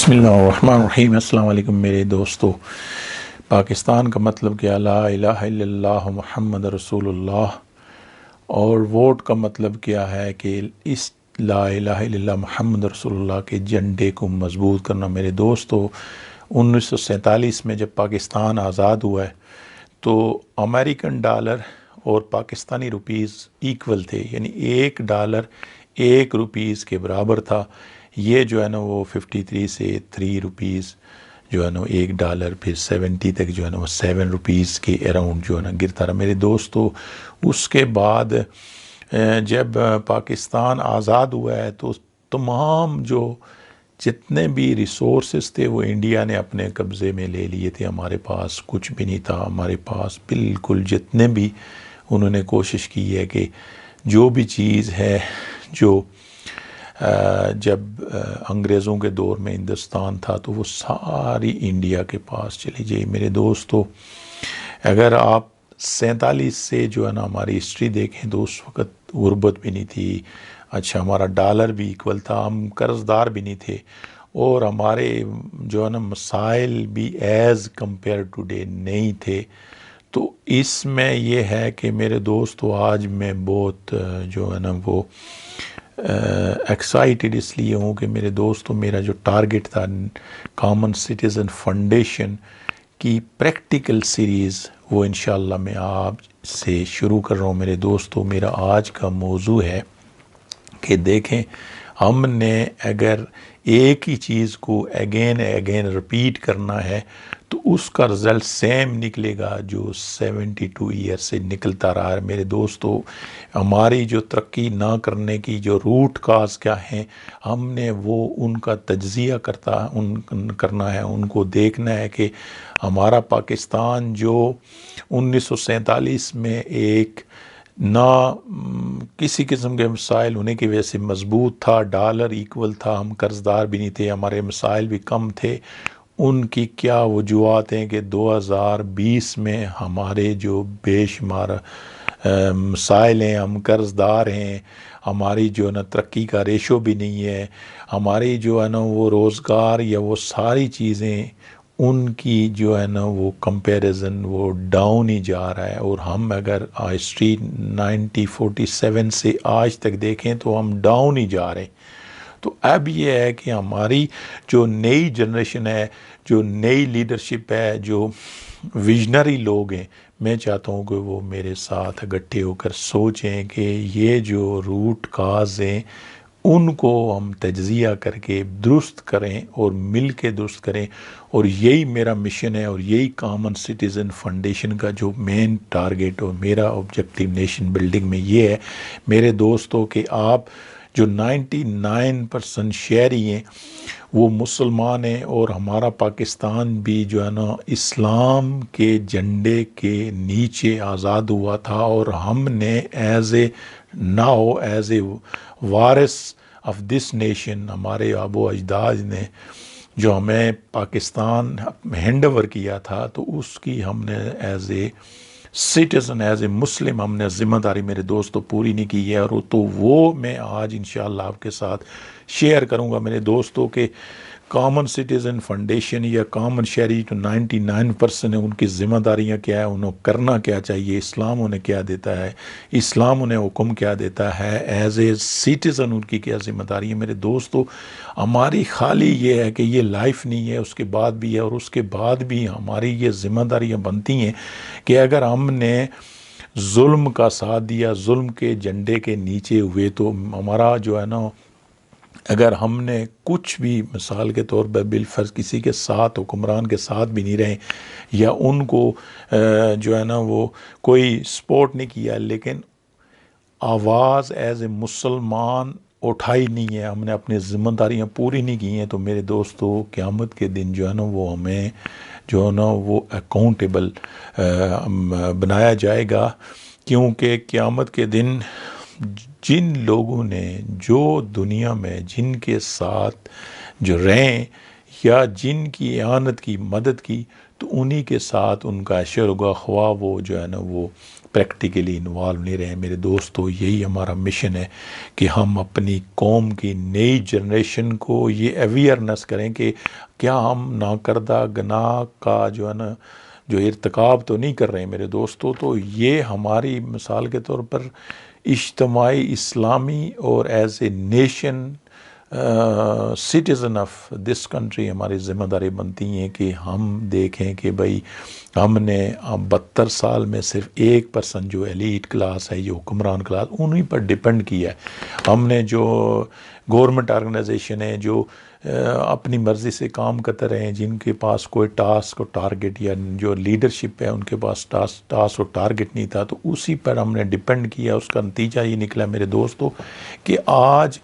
بسم اللہ الرحمن الرحیم۔ السلام علیکم میرے دوستو۔ پاکستان کا مطلب کیا؟ لا الہ الا اللہ محمد رسول اللہ۔ اور ووٹ کا مطلب کیا ہے کہ اس لا الہ الا اللہ محمد رسول اللہ کے جھنڈے کو مضبوط کرنا۔ میرے دوستو، 1947 میں جب پاکستان آزاد ہوا ہے تو امریکن ڈالر اور پاکستانی روپیز ایکول تھے، یعنی $1 1 کے برابر تھا۔ یہ جو ہے نا وہ 53 سے 3 روپیز جو ہے نا $1، پھر 70 تک جو ہے نا وہ 7 روپیز کے اراؤنڈ جو ہے نا گرتا رہا۔ میرے دوستو، اس کے بعد جب پاکستان آزاد ہوا ہے تو تمام جو جتنے بھی ریسورسز تھے وہ انڈیا نے اپنے قبضے میں لے لیے تھے۔ ہمارے پاس کچھ بھی نہیں تھا، ہمارے پاس بالکل جتنے بھی انہوں نے کوشش کی ہے کہ جو بھی چیز ہے جو جب انگریزوں کے دور میں ہندوستان تھا تو وہ ساری انڈیا کے پاس چلی جائے۔ میرے دوستو، اگر آپ 47 سے جو ہے نا ہماری ہسٹری دیکھیں تو اس وقت غربت بھی نہیں تھی، اچھا ہمارا ڈالر بھی ایکول تھا، ہم قرض دار بھی نہیں تھے، اور ہمارے جو ہے نا مسائل بھی ایز کمپیئر ٹو ڈے نہیں تھے۔ تو اس میں یہ ہے کہ میرے دوستو، آج میں بہت جو ہے نا وہ ایکسائٹڈ اس لیے ہوں کہ میرے دوستو، میرا جو ٹارگٹ تھا کامن سٹیزن فاؤنڈیشن کی پریکٹیکل سیریز وہ انشاءاللہ میں آپ سے شروع کر رہا ہوں۔ میرے دوستو، میرا آج کا موضوع ہے کہ دیکھیں، ہم نے اگر ایک ہی چیز کو اگین رپیٹ کرنا ہے تو اس کا رزلٹ سیم نکلے گا جو 72 ایئر سے نکلتا رہا ہے۔ میرے دوستو، ہماری جو ترقی نہ کرنے کی جو روٹ کاز کیا ہیں، ہم نے وہ ان کا تجزیہ کرنا ہے، ان کو دیکھنا ہے کہ ہمارا پاکستان جو 1947 میں ایک نہ کسی قسم کے مسائل ہونے کی وجہ سے مضبوط تھا، ڈالر ایکول تھا، ہم قرض دار بھی نہیں تھے، ہمارے مسائل بھی کم تھے، ان کی کیا وجوہات ہیں کہ 2020 میں ہمارے جو بے شمار مسائل ہیں، ہم قرض دار ہیں، ہماری جو ہے نا ترقی کا ریشو بھی نہیں ہے، ہماری جو ہے نا وہ روزگار یا وہ ساری چیزیں ان کی جو ہے نا وہ کمپیریزن وہ ڈاؤن ہی جا رہا ہے۔ اور ہم اگر ہسٹری 1947 سے آج تک دیکھیں تو ہم ڈاؤن ہی جا رہے ہیں۔ تو اب یہ ہے کہ ہماری جو نئی جنریشن ہے، جو نئی لیڈرشپ ہے، جو ویژنری لوگ ہیں، میں چاہتا ہوں کہ وہ میرے ساتھ اکٹھے ہو کر سوچیں کہ یہ جو روٹ کاز ہیں ان کو ہم تجزیہ کر کے درست کریں اور مل کے درست کریں۔ اور یہی میرا مشن ہے، اور یہی کامن سٹیزن فاؤنڈیشن کا جو مین ٹارگٹ اور میرا آبجیکٹیو نیشن بلڈنگ میں یہ ہے میرے دوستوں کہ آپ جو 99% شہری ہیں وہ مسلمان ہیں، اور ہمارا پاکستان بھی جو ہے نا اسلام کے جھنڈے کے نیچے آزاد ہوا تھا، اور ہم نے ایز اے وارث آف دس نیشن، ہمارے آبا و اجداد نے جو ہمیں پاکستان ہینڈ اوور کیا تھا، تو اس کی ہم نے as a citizen, as a Muslim ہم نے ذمہ داری میرے دوستوں پوری نہیں کی ہے، اور تو وہ میں آج انشاءاللہ آپ کے ساتھ شیئر کروں گا میرے دوستوں کہ کامن سٹیزن فاؤنڈیشن یا کامن شہری جو 99% ہیں، ان کی ذمہ داریاں کیا ہے، انہوں کرنا کیا چاہیے، اسلام انہیں کیا دیتا ہے، اسلام انہیں حکم کیا دیتا ہے، ایز اے سٹیزن ان کی کیا ذمہ داری ہے۔ میرے دوستو، ہماری خالی یہ ہے کہ یہ لائف نہیں ہے، اس کے بعد بھی ہے، اور اس کے بعد بھی ہماری یہ ذمہ داریاں بنتی ہیں کہ اگر ہم نے ظلم کا ساتھ دیا، ظلم کے جھنڈے کے نیچے ہوئے، تو ہمارا جو ہے نا اگر ہم نے کچھ بھی مثال کے طور پر بالفرض کسی کے ساتھ، حکمران کے ساتھ بھی نہیں رہے، یا ان کو جو ہے نا وہ کوئی سپورٹ نہیں کیا، لیکن آواز ایز اے مسلمان اٹھائی نہیں ہے، ہم نے اپنی ذمہ داریاں پوری نہیں کی ہیں، تو میرے دوستو قیامت کے دن جو ہے نا وہ ہمیں جو ہے نا وہ اکاؤنٹیبل بنایا جائے گا، کیونکہ قیامت کے دن جن لوگوں نے جو دنیا میں جن کے ساتھ جو رہیں یا جن کی اعانت کی، مدد کی، تو انہی کے ساتھ ان کا حشر ہوگا، خواہ وہ جو ہے نا وہ پریکٹیکلی انوالو نہیں رہے۔ میرے دوستو، یہی ہمارا مشن ہے کہ ہم اپنی قوم کی نئی جنریشن کو یہ اویئرنیس کریں کہ کیا ہم ناکردہ گناہ کا جو ہے نا جو ارتکاب تو نہیں کر رہے ہیں میرے دوستو۔ تو یہ ہماری مثال کے طور پر اجتماعی اسلامی اور as a nation citizen of this country ہماری ذمہ داری بنتی ہیں کہ ہم دیکھیں کہ بھائی ہم نے 72 سال میں صرف 1% جو ایلیٹ کلاس ہے، جو حکمران کلاس، انہیں پر ڈپینڈ کیا ہے۔ ہم نے جو گورنمنٹ آرگنائزیشن ہے جو اپنی مرضی سے کام کرتے رہے ہیں، جن کے پاس کوئی ٹاسک اور ٹارگٹ، یا جو لیڈرشپ ہے ان کے پاس ٹاسک اور ٹارگٹ نہیں تھا، تو اسی پر ہم نے ڈپینڈ کیا۔ اس کا نتیجہ یہ نکلا میرے دوستو کہ آج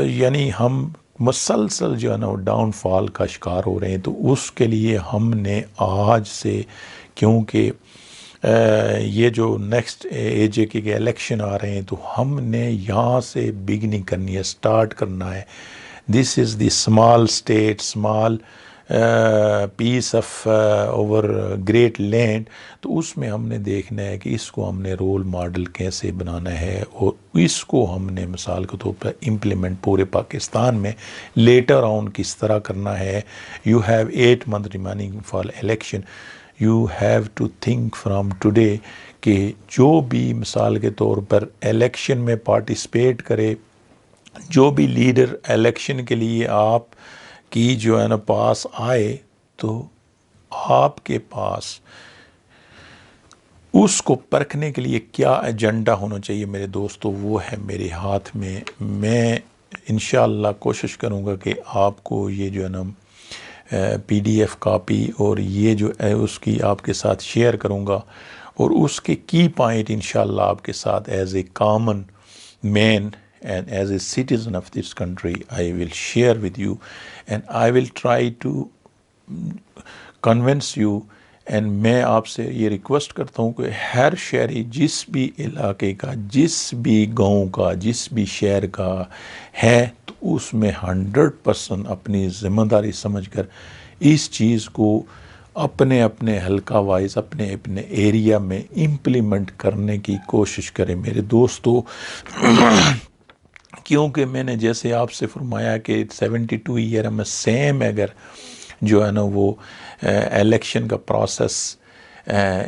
یعنی ہم مسلسل جو ہے نا وہ ڈاؤن فال کا شکار ہو رہے ہیں۔ تو اس کے لیے ہم نے آج سے، کیونکہ یہ جو نیکسٹ اے جے کے الیکشن آ رہے ہیں، تو ہم نے یہاں سے بگننگ کرنی ہے، سٹارٹ کرنا ہے۔ This is the small state, small piece of our great land. تو اس میں ہم نے دیکھنا ہے کہ اس کو ہم نے رول ماڈل کیسے بنانا ہے، اور اس کو ہم نے مثال کے طور پر امپلیمنٹ پورے پاکستان میں لیٹر آن کس طرح کرنا ہے۔ You have 8 months remaining for election, you have to think from today کہ جو بھی مثال کے طور پر الیکشن میں پارٹیسپیٹ کرے، جو بھی لیڈر الیکشن کے لیے آپ کی جو ہے نا پاس آئے، تو آپ کے پاس اس کو پرکھنے کے لیے کیا ایجنڈا ہونا چاہیے میرے دوستو، وہ ہے میرے ہاتھ میں۔ میں انشاءاللہ کوشش کروں گا کہ آپ کو یہ جو ہے نا PDF کاپی اور یہ جو ہے اس کی آپ کے ساتھ شیئر کروں گا، اور اس کے کی پوائنٹ انشاءاللہ آپ کے ساتھ as a common man and as a citizen of this country I will share with you, and I will try to convince you. and میں آپ سے یہ ریکویسٹ کرتا ہوں کہ ہر شہری جس بھی علاقے کا، جس بھی گاؤں کا، جس بھی شہر کا ہے، تو اس میں 100% اپنی ذمہ داری سمجھ کر اس چیز کو اپنے اپنے حلقہ وائز، اپنے اپنے ایریا میں امپلیمنٹ کرنے کی کوشش کریں میرے دوستو۔ کیونکہ میں نے جیسے آپ سے فرمایا کہ 72 ایئر میں سیم اگر جو ہے نا وہ الیکشن کا پروسیس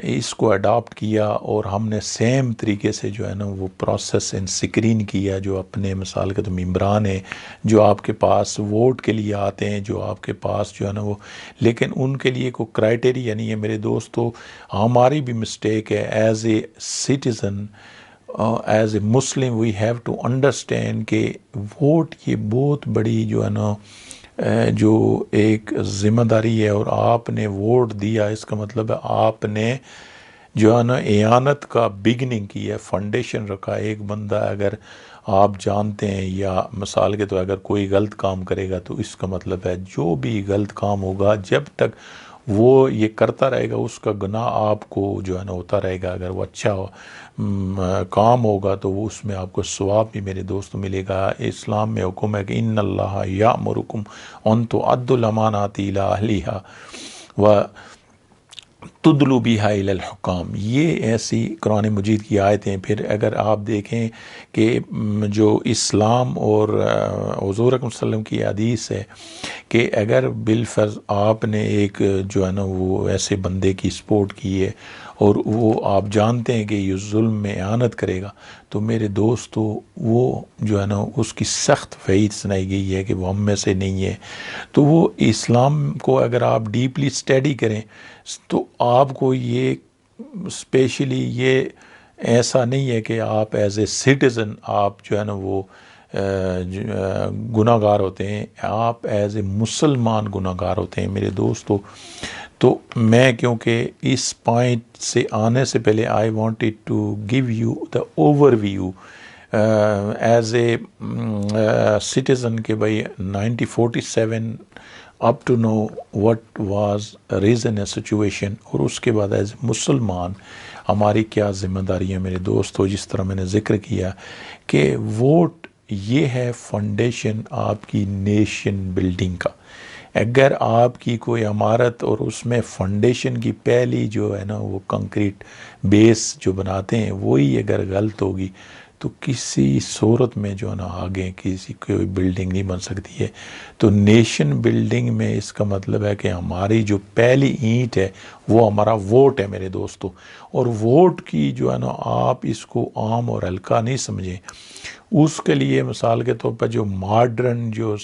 اس کو اڈاپٹ کیا، اور ہم نے سیم طریقے سے جو ہے نا وہ پروسیس اسکرین کیا، جو اپنے مثال کے تو ممبران ہیں جو آپ کے پاس ووٹ کے لیے آتے ہیں، جو آپ کے پاس جو ہے نا وہ، لیکن ان کے لیے کوئی کرائٹیریا نہیں ہے میرے دوستو۔ ہماری بھی مسٹیک ہے as a citizen, as a Muslim we have to understand کہ ووٹ یہ بہت بڑی جو ہے نا جو ایک ذمہ داری ہے، اور آپ نے ووٹ دیا، اس کا مطلب ہے آپ نے جو ہے نا اعانت کا بگننگ کی ہے، فنڈیشن رکھا۔ ایک بندہ اگر آپ جانتے ہیں، یا مثال کے تو اگر کوئی غلط کام کرے گا، تو اس کا مطلب ہے جو بھی غلط کام ہوگا، جب تک وہ یہ کرتا رہے گا اس کا گناہ آپ کو جو ہے نا ہوتا رہے گا۔ اگر وہ اچھا کام ہوگا تو وہ اس میں آپ کو ثواب بھی میرے دوست ملے گا۔ اسلام میں حکم ہے کہ ان اللہ یامرکم ان تؤدوا الامانات الی اہلھا تدلو بہا الی الحکام۔ یہ ایسی قرآن مجید کی آیتیں۔ پھر اگر آپ دیکھیں کہ جو اسلام اور حضور اکرم صلی اللہ علیہ وسلم کی حدیث ہے کہ اگر بالفرض آپ نے ایک جو ہے نا وہ ایسے بندے کی سپورٹ کی ہے، اور وہ آپ جانتے ہیں کہ یہ ظلم میں اعانت کرے گا، تو میرے دوستو وہ جو ہے نا اس کی سخت وعید سنائی گئی ہے کہ وہ ہم میں سے نہیں ہے۔ تو وہ اسلام کو اگر آپ ڈیپلی اسٹڈی کریں تو آپ کو یہ اسپیشلی یہ ایسا نہیں ہے کہ آپ ایز اے سٹیزن آپ جو ہے نا وہ گناہ گار ہوتے ہیں، آپ ایز اے مسلمان گناہ گار ہوتے ہیں میرے دوستو۔ تو میں کیونکہ اس پوائنٹ سے آنے سے پہلے I wanted to give you the overview as a citizen کہ بھائی 1947 up to know what was reason a situation, اور اس کے بعد ایز اے مسلمان ہماری کیا ذمہ داری ہے میرے دوستو۔ جس طرح میں نے ذکر کیا کہ ووٹ یہ ہے فنڈیشن آپ کی نیشن بلڈنگ کا۔ اگر آپ کی کوئی عمارت اور اس میں فنڈیشن کی پہلی جو ہے نا وہ کنکریٹ بیس جو بناتے ہیں وہی اگر غلط ہوگی تو کسی صورت میں جو ہے نا آگے کسی کوئی بلڈنگ نہیں بن سکتی ہے. تو نیشن بلڈنگ میں اس کا مطلب ہے کہ ہماری جو پہلی اینٹ ہے وہ ہمارا ووٹ ہے میرے دوستو. اور ووٹ کی جو ہے نا آپ اس کو عام اور ہلکا نہیں سمجھیں. اس کے لیے مثال کے طور پر جو ماڈرن جو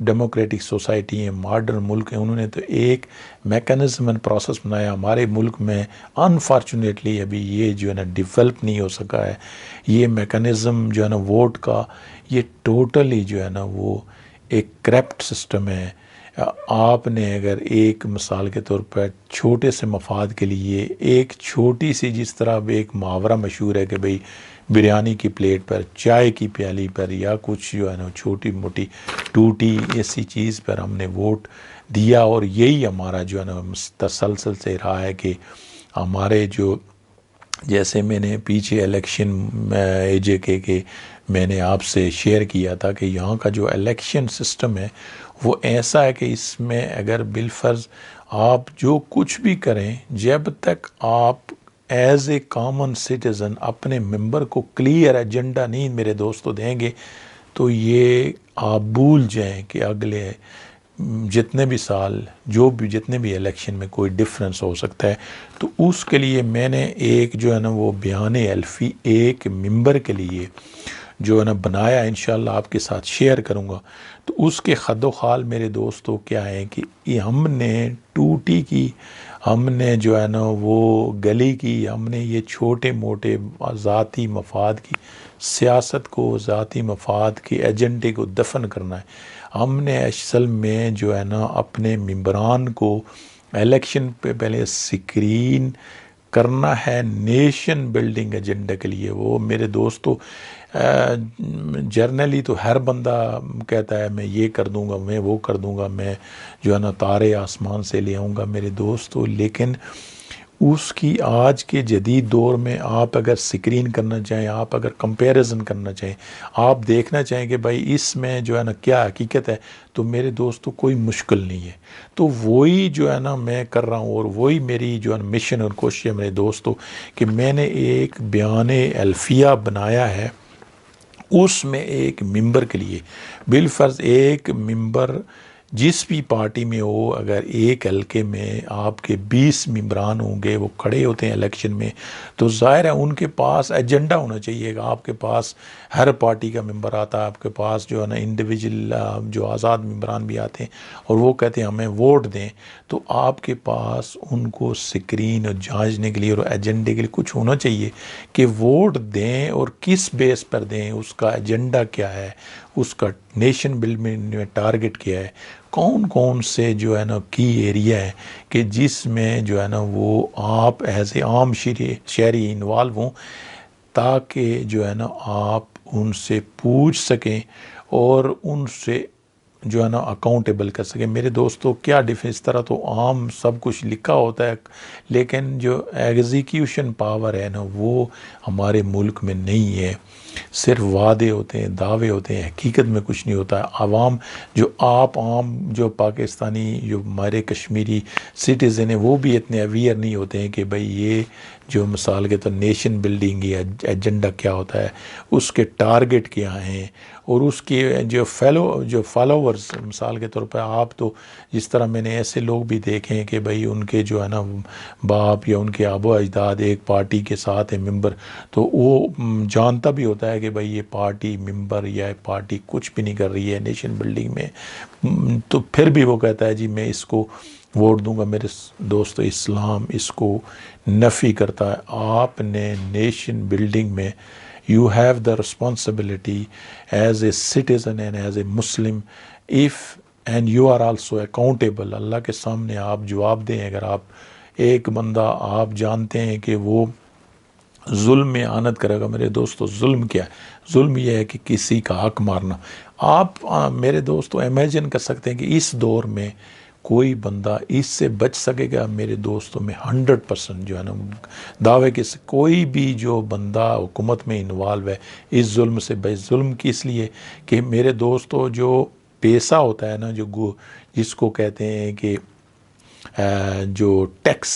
ڈیموکریٹک سوسائٹی ہیں، ماڈرن ملک ہیں، انہوں نے تو ایک میکانزم اینڈ پروسیس بنایا. ہمارے ملک میں انفارچونیٹلی ابھی یہ جو ہے نا ڈیولپ نہیں ہو سکا ہے. یہ میکانزم جو ہے نا ووٹ کا یہ ٹوٹلی جو ہے نا وہ ایک کرپٹ سسٹم ہے. آپ نے اگر ایک مثال کے طور پر چھوٹے سے مفاد کے لیے ایک چھوٹی سی، جس طرح ایک محاورہ مشہور ہے کہ بھئی بریانی کی پلیٹ پر، چائے کی پیالی پر، یا کچھ جو ہے نا چھوٹی موٹی ٹوٹی ایسی چیز پر ہم نے ووٹ دیا، اور یہی ہمارا جو ہے نا تسلسل سے رہا ہے کہ ہمارے جو، جیسے میں نے پیچھے الیکشن اے جے کے میں نے آپ سے شیئر کیا تھا کہ یہاں کا جو الیکشن سسٹم ہے وہ ایسا ہے کہ اس میں اگر بالفرض آپ جو کچھ بھی کریں، جب تک آپ ایز اے کامن سٹیزن اپنے ممبر کو کلیئر ایجنڈا نہیں میرے دوستو دیں گے تو یہ آپ بھول جائیں کہ اگلے جتنے بھی سال جتنے بھی الیکشن میں کوئی ڈفرینس ہو سکتا ہے. تو اس کے لیے میں نے ایک جو ہے نا وہ بیان الفی ایک ممبر کے لیے جو ہے نا بنایا، انشاءاللہ آپ کے ساتھ شیئر کروں گا. تو اس کے خد و خال میرے دوستو کیا ہے کہ یہ ہم نے ٹوٹی کی، ہم نے جو ہے نا وہ گلی کی، ہم نے یہ چھوٹے موٹے ذاتی مفاد کی سیاست کو، ذاتی مفاد کے ایجنڈے کو دفن کرنا ہے. ہم نے اصل میں جو ہے نا اپنے ممبران کو الیکشن پہ پہلے سکرین کرنا ہے نیشن بلڈنگ ایجنڈا کے لیے. وہ میرے دوستو جرنلی تو ہر بندہ کہتا ہے میں یہ کر دوں گا، میں وہ کر دوں گا، میں جو ہے نا تارے آسمان سے لے آؤں گا میرے دوستو. لیکن اس کی آج کے جدید دور میں آپ اگر سکرین کرنا چاہیں، آپ اگر کمپیریزن کرنا چاہیں، آپ دیکھنا چاہیں کہ بھائی اس میں جو ہے نا کیا حقیقت ہے، تو میرے دوستو کوئی مشکل نہیں ہے. تو وہی جو ہے نا میں کر رہا ہوں، اور وہی میری جو ہے نا مشن اور کوشش ہے میرے دوستو کہ میں نے ایک بیان الفیہ بنایا ہے. اس میں ایک ممبر کے لیے بالفرض ایک ممبر جس بھی پارٹی میں ہو، اگر ایک حلقے میں آپ کے 20 ممبران ہوں گے، وہ کھڑے ہوتے ہیں الیکشن میں، تو ظاہر ہے ان کے پاس ایجنڈا ہونا چاہیے. آپ کے پاس ہر پارٹی کا ممبر آتا ہے، آپ کے پاس جو ہے نا انڈیویجول جو آزاد ممبران بھی آتے ہیں اور وہ کہتے ہیں ہمیں ووٹ دیں. تو آپ کے پاس ان کو سکرین اور جانچنے کے لیے اور ایجنڈے کے لیے کچھ ہونا چاہیے کہ ووٹ دیں اور کس بیس پر دیں، اس کا ایجنڈا کیا ہے، اس کا نیشن بل میں ٹارگٹ کیا ہے، کون کون سے جو ہے نا کی ایریا ہے کہ جس میں جو ہے نا وہ آپ ایز اے عام شہری انوالو ہوں، تاکہ جو ہے نا آپ ان سے پوچھ سکیں اور ان سے جو ہے نا اکاؤنٹیبل کر سکیں. میرے دوستو کیا اس طرح تو عام سب کچھ لکھا ہوتا ہے، لیکن جو ایگزیکیوشن پاور ہے نا وہ ہمارے ملک میں نہیں ہے. صرف وعدے ہوتے ہیں، دعوے ہوتے ہیں، حقیقت میں کچھ نہیں ہوتا ہے. عوام جو آپ عام جو پاکستانی جو ہمارے کشمیری سٹیزن ہیں وہ بھی اتنے اویئر نہیں ہوتے ہیں کہ بھئی یہ جو مثال کے تو نیشن بلڈنگ یا ایجنڈا کیا ہوتا ہے، اس کے ٹارگٹ کیا ہیں، اور اس کے جو فالوورز مثال کے طور پر آپ تو جس طرح میں نے ایسے لوگ بھی دیکھے ہیں کہ بھئی ان کے جو ہے نا باپ یا ان کے آبا اجداد ایک پارٹی کے ساتھ ہیں ممبر، تو وہ جانتا بھی ہوتا ہے کہ بھئی یہ پارٹی ممبر یا پارٹی کچھ بھی نہیں کر رہی ہے نیشن بلڈنگ میں، تو پھر بھی وہ کہتا ہے جی میں اس کو ووٹ دوں گا. میرے دوستو اسلام اس کو نفی کرتا ہے. آپ نے نیشن بلڈنگ میں you have the responsibility as a citizen and as a Muslim if and you are also accountable. اللہ کے سامنے آپ جواب دیں. اگر آپ ایک بندہ آپ جانتے ہیں کہ وہ ظلم میں آنت کرے گا، میرے دوستو ظلم کیا ہے؟ ظلم یہ ہے کہ کسی کا حق مارنا. آپ میرے دوستو امیجن کر سکتے ہیں کہ اس دور میں کوئی بندہ اس سے بچ سکے گا؟ میرے دوستوں میں 100% جو ہے نا دعوے کے کوئی بھی جو بندہ حکومت میں انوالو ہے اس ظلم سے بچ. ظلم کی اس لیے کہ میرے دوستو جو پیسہ ہوتا ہے نا جس کو کہتے ہیں کہ جو ٹیکس،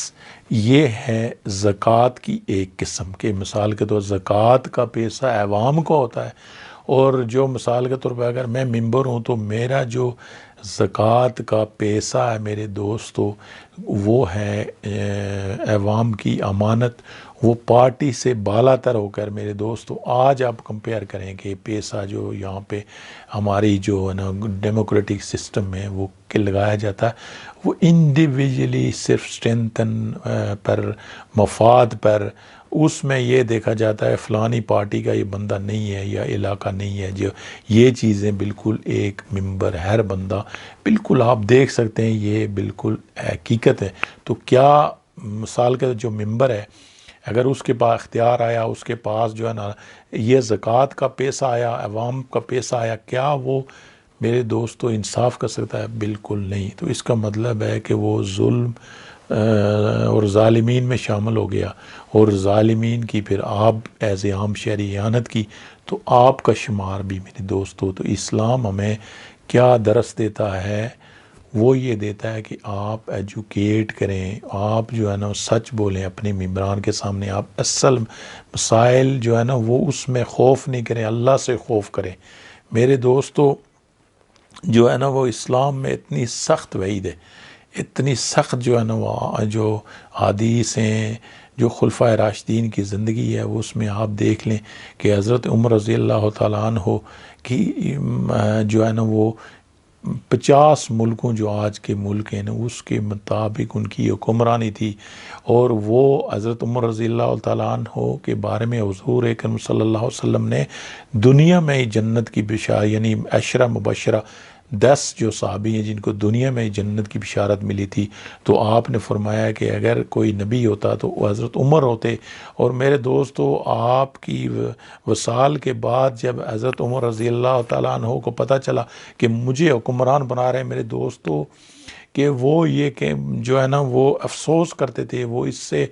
یہ ہے زکوٰۃ کی ایک قسم کے، مثال کے طور زکوٰۃ کا پیسہ عوام کو ہوتا ہے، اور جو مثال کے طور پہ اگر میں ممبر ہوں تو میرا جو زکوٰۃ کا پیسہ ہے میرے دوستو، وہ ہے عوام کی امانت، وہ پارٹی سے بالا تر ہو کر میرے دوستو آج آپ کمپیئر کریں کہ پیسہ جو یہاں پہ ہماری جو ہے نا ڈیموکریٹک سسٹم میں وہ لگایا جاتا ہے، وہ انڈیویجلی صرف اسٹرینتھن پر، مفاد پر، اس میں یہ دیکھا جاتا ہے فلانی پارٹی کا یہ بندہ نہیں ہے یا علاقہ نہیں ہے، جو یہ چیزیں بالکل ایک ممبر ہر بندہ بالکل آپ دیکھ سکتے ہیں، یہ بالکل حقیقت ہے۔ تو کیا مثال کا جو ممبر ہے اگر اس کے پاس اختیار آیا، اس کے پاس جو ہے نا یہ زکوٰۃ کا پیسہ آیا، عوام کا پیسہ آیا، کیا وہ میرے دوستو انصاف کر سکتا ہے؟ بالکل نہیں۔ تو اس کا مطلب ہے کہ وہ ظلم اور ظالمین میں شامل ہو گیا، اور ظالمین کی پھر آپ ایز اے عام شہری اعانت کی تو آپ کا شمار بھی میرے دوستو۔ تو اسلام ہمیں کیا درس دیتا ہے؟ وہ یہ دیتا ہے کہ آپ ایجوکیٹ کریں، آپ جو ہے نا سچ بولیں اپنے ممبران کے سامنے، آپ اصل مسائل جو ہے نا وہ اس میں خوف نہیں کریں، اللہ سے خوف کریں۔ میرے دوستو جو ہے نا وہ اسلام میں اتنی سخت وعید ہے، اتنی سخت جو ہے نا وہ جو حدیث ہیں، جو خلفۂ راشدین کی زندگی ہے، وہ اس میں آپ دیکھ لیں کہ حضرت عمر رضی اللہ تعالیٰ عنہ کی جو ہے نا وہ 50 ملکوں جو آج کے ملک ہیں نا اس کے مطابق ان کی حکمرانی تھی، اور وہ حضرت عمر رضی اللہ تعالیٰ عنہ کے بارے میں حضور اکرم صلی اللہ علیہ وسلم نے دنیا میں ہی جنت کی بشارت، یعنی عشرہ مبشرہ 10 جو صحابی ہیں جن کو دنیا میں ہی جنت کی بشارت ملی تھی، تو آپ نے فرمایا کہ اگر کوئی نبی ہوتا تو وہ حضرت عمر ہوتے۔ اور میرے دوستو آپ کی وصال کے بعد جب حضرت عمر رضی اللہ تعالیٰ عنہ کو پتہ چلا کہ مجھے حکمران بنا رہے ہیں میرے دوستو، کہ وہ یہ کہ جو ہے نا وہ افسوس کرتے تھے، وہ اس سے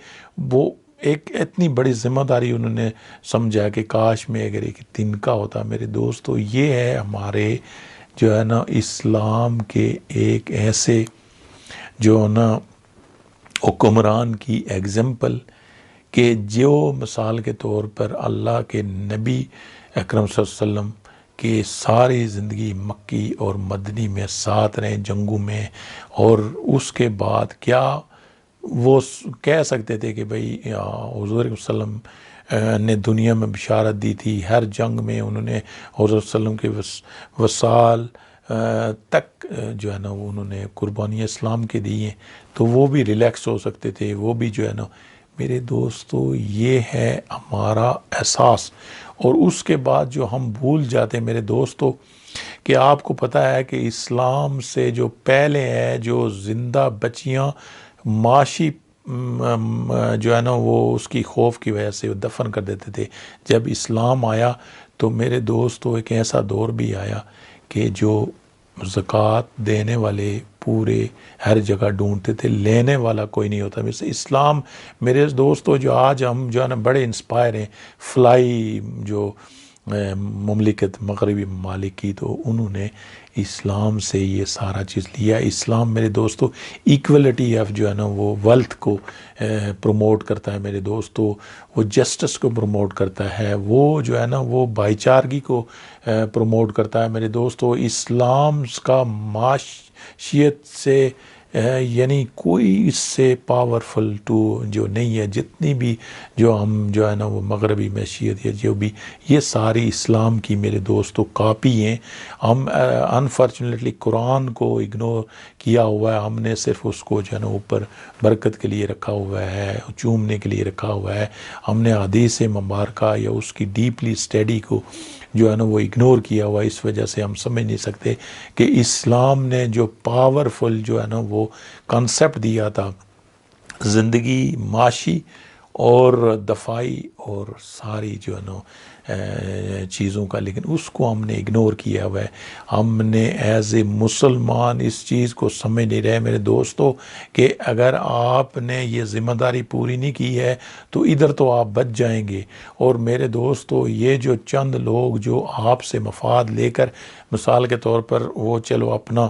وہ ایک اتنی بڑی ذمہ داری انہوں نے سمجھا کہ کاش میں اگر ایک تنکا ہوتا۔ میرے دوستو یہ ہے ہمارے جو ہے نا اسلام کے ایک ایسے جو نا حکمران کی ایگزامپل کہ جو مثال کے طور پر اللہ کے نبی اکرم صلی اللہ علیہ وسلم کہ ساری زندگی مکی اور مدنی میں ساتھ رہیں جنگوں میں، اور اس کے بعد کیا وہ کہہ سکتے تھے کہ بھئی حضور صلی اللہ علیہ وسلم نے دنیا میں بشارت دی تھی، ہر جنگ میں انہوں نے حضور صلی اللہ علیہ وسلم کے وصال تک جو ہے نا وہ انہوں نے قربانی اسلام کے دی ہیں، تو وہ بھی ریلیکس ہو سکتے تھے، وہ بھی جو ہے نا میرے دوستو یہ ہے ہمارا احساس۔ اور اس کے بعد جو ہم بھول جاتے ہیں میرے دوستو کہ آپ کو پتہ ہے کہ اسلام سے جو پہلے ہے جو زندہ بچیاں معاشی جو ہے نا وہ اس کی خوف کی وجہ سے دفن کر دیتے تھے، جب اسلام آیا تو میرے دوستو ایک ایسا دور بھی آیا کہ جو زکوٰۃ دینے والے پورے ہر جگہ ڈھونڈتے تھے، لینے والا کوئی نہیں ہوتا۔ ویسے اسلام میرے دوستو جو آج ہم جو ہے نا بڑے انسپائر ہیں، فلائی جو مملکت مغربی ممالک کی، تو انہوں نے اسلام سے یہ سارا چیز لیا۔ اسلام میرے دوستو ایکولیٹی آف جو ہے نا وہ ویلتھ کو پروموٹ کرتا ہے میرے دوستو، وہ جسٹس کو پروموٹ کرتا ہے، وہ جو ہے نا وہ بھائی چارگی کو پروموٹ کرتا ہے میرے دوستو۔ اسلام کا معاشیت سے یعنی کوئی اس سے پاورفل جو نہیں ہے، جتنی بھی جو ہم جو ہے نا وہ مغربی معیشت یا جو بھی، یہ ساری اسلام کی میرے دوستو کاپی ہیں۔ ہم انفارچونیٹلی قرآن کو اگنور کیا ہوا ہے، ہم نے صرف اس کو جو ہے نا اوپر برکت کے لیے رکھا ہوا ہے، چومنے کے لیے رکھا ہوا ہے، ہم نے حدیث مبارکہ یا اس کی ڈیپلی اسٹڈی کو جو ہے نا وہ اگنور کیا ہوا ہے۔ اس وجہ سے ہم سمجھ نہیں سکتے کہ اسلام نے جو پاورفل جو ہے نا وہ کنسپٹ دیا تھا زندگی، معاشی اور دفاعی اور ساری جو ہے نا چیزوں کا، لیکن اس کو ہم نے اگنور کیا ہوا ہے۔ ہم نے ایز اے مسلمان اس چیز کو سمجھ نہیں رہے میرے دوستو کہ اگر آپ نے یہ ذمہ داری پوری نہیں کی ہے تو ادھر تو آپ بچ جائیں گے۔ اور میرے دوستو یہ جو چند لوگ جو آپ سے مفاد لے کر مثال کے طور پر وہ چلو اپنا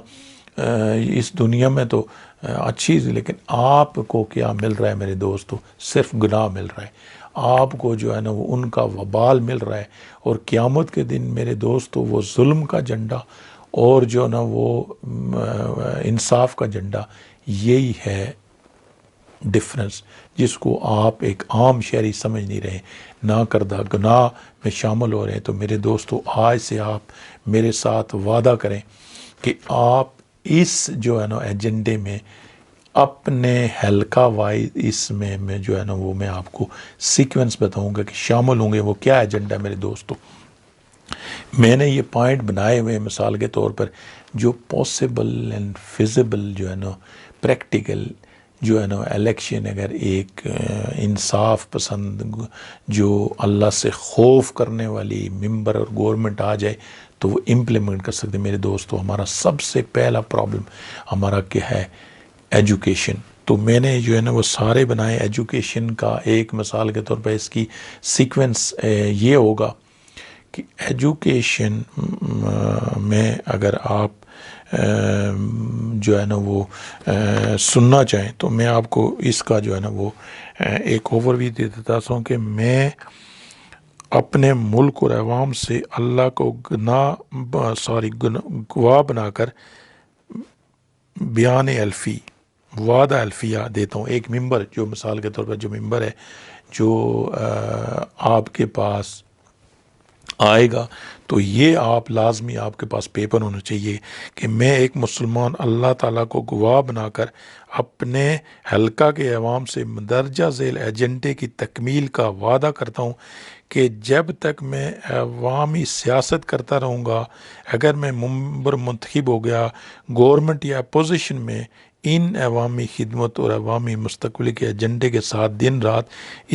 اس دنیا میں تو اچھی، لیکن آپ کو کیا مل رہا ہے میرے دوستو؟ صرف گناہ مل رہا ہے آپ کو، جو ہے نا وہ ان کا وبال مل رہا ہے۔ اور قیامت کے دن میرے دوستو وہ ظلم کا جھنڈا اور جو نا وہ انصاف کا جھنڈا، یہی ہے ڈفرنس جس کو آپ ایک عام شہری سمجھ نہیں رہے، نہ کردہ گناہ میں شامل ہو رہے ہیں۔ تو میرے دوستو آج سے آپ میرے ساتھ وعدہ کریں کہ آپ اس جو ہے نا ایجنڈے میں اپنے حلقہ وائز اس میں جو ہے نا وہ میں آپ کو سیکوینس بتاؤں گا کہ شامل ہوں گے۔ وہ کیا ایجنڈا میرے دوستو؟ میں نے یہ پوائنٹ بنائے ہوئے مثال کے طور پر جو پاسبل اینڈ فیزیبل جو ہے نا پریکٹیکل جو ہے نا الیکشن، اگر ایک انصاف پسند جو اللہ سے خوف کرنے والی ممبر اور گورنمنٹ آ جائے تو وہ امپلیمنٹ کر سکتے۔ میرے دوستو ہمارا سب سے پہلا پرابلم ہمارا کیا ہے؟ ایجوکیشن۔ تو میں نے جو ہے نا وہ سارے بنائے ایجوکیشن کا۔ ایک مثال کے طور پر اس کی سیکوینس یہ ہوگا کہ ایجوکیشن میں اگر آپ جو ہے نا وہ سننا چاہیں تو میں آپ کو اس کا جو ہے نا وہ ایک اوور ویو دے دیتا ہوں کہ میں اپنے ملک اور عوام سے اللہ کو گواہ بنا کر بیان الفی، وعدہ الفیہ دیتا ہوں۔ ایک ممبر جو مثال کے طور پر جو ممبر ہے جو آپ کے پاس آئے گا تو یہ آپ لازمی آپ کے پاس پیپر ہونا چاہیے کہ میں ایک مسلمان اللہ تعالیٰ کو گواہ بنا کر اپنے حلقہ کے عوام سے مندرجہ ذیل ایجنڈے کی تکمیل کا وعدہ کرتا ہوں کہ جب تک میں عوامی سیاست کرتا رہوں گا، اگر میں ممبر منتخب ہو گیا گورنمنٹ یا اپوزیشن میں، ان عوامی خدمت اور عوامی مستقبل کے ایجنڈے کے ساتھ دن رات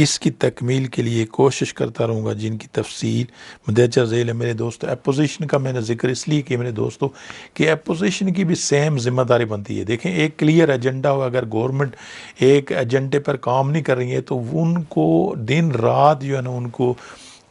اس کی تکمیل کے لیے کوشش کرتا رہوں گا، جن کی تفصیل مندرجہ ذیل ہے۔ میرے دوستو اپوزیشن کا میں نے ذکر اس لیے کیا میرے دوستو کہ اپوزیشن کی بھی سیم ذمہ داری بنتی ہے۔ دیکھیں ایک کلیئر ایجنڈا ہو، اگر گورنمنٹ ایک ایجنڈے پر کام نہیں کر رہی ہے تو ان کو دن رات جو ہے نا ان کو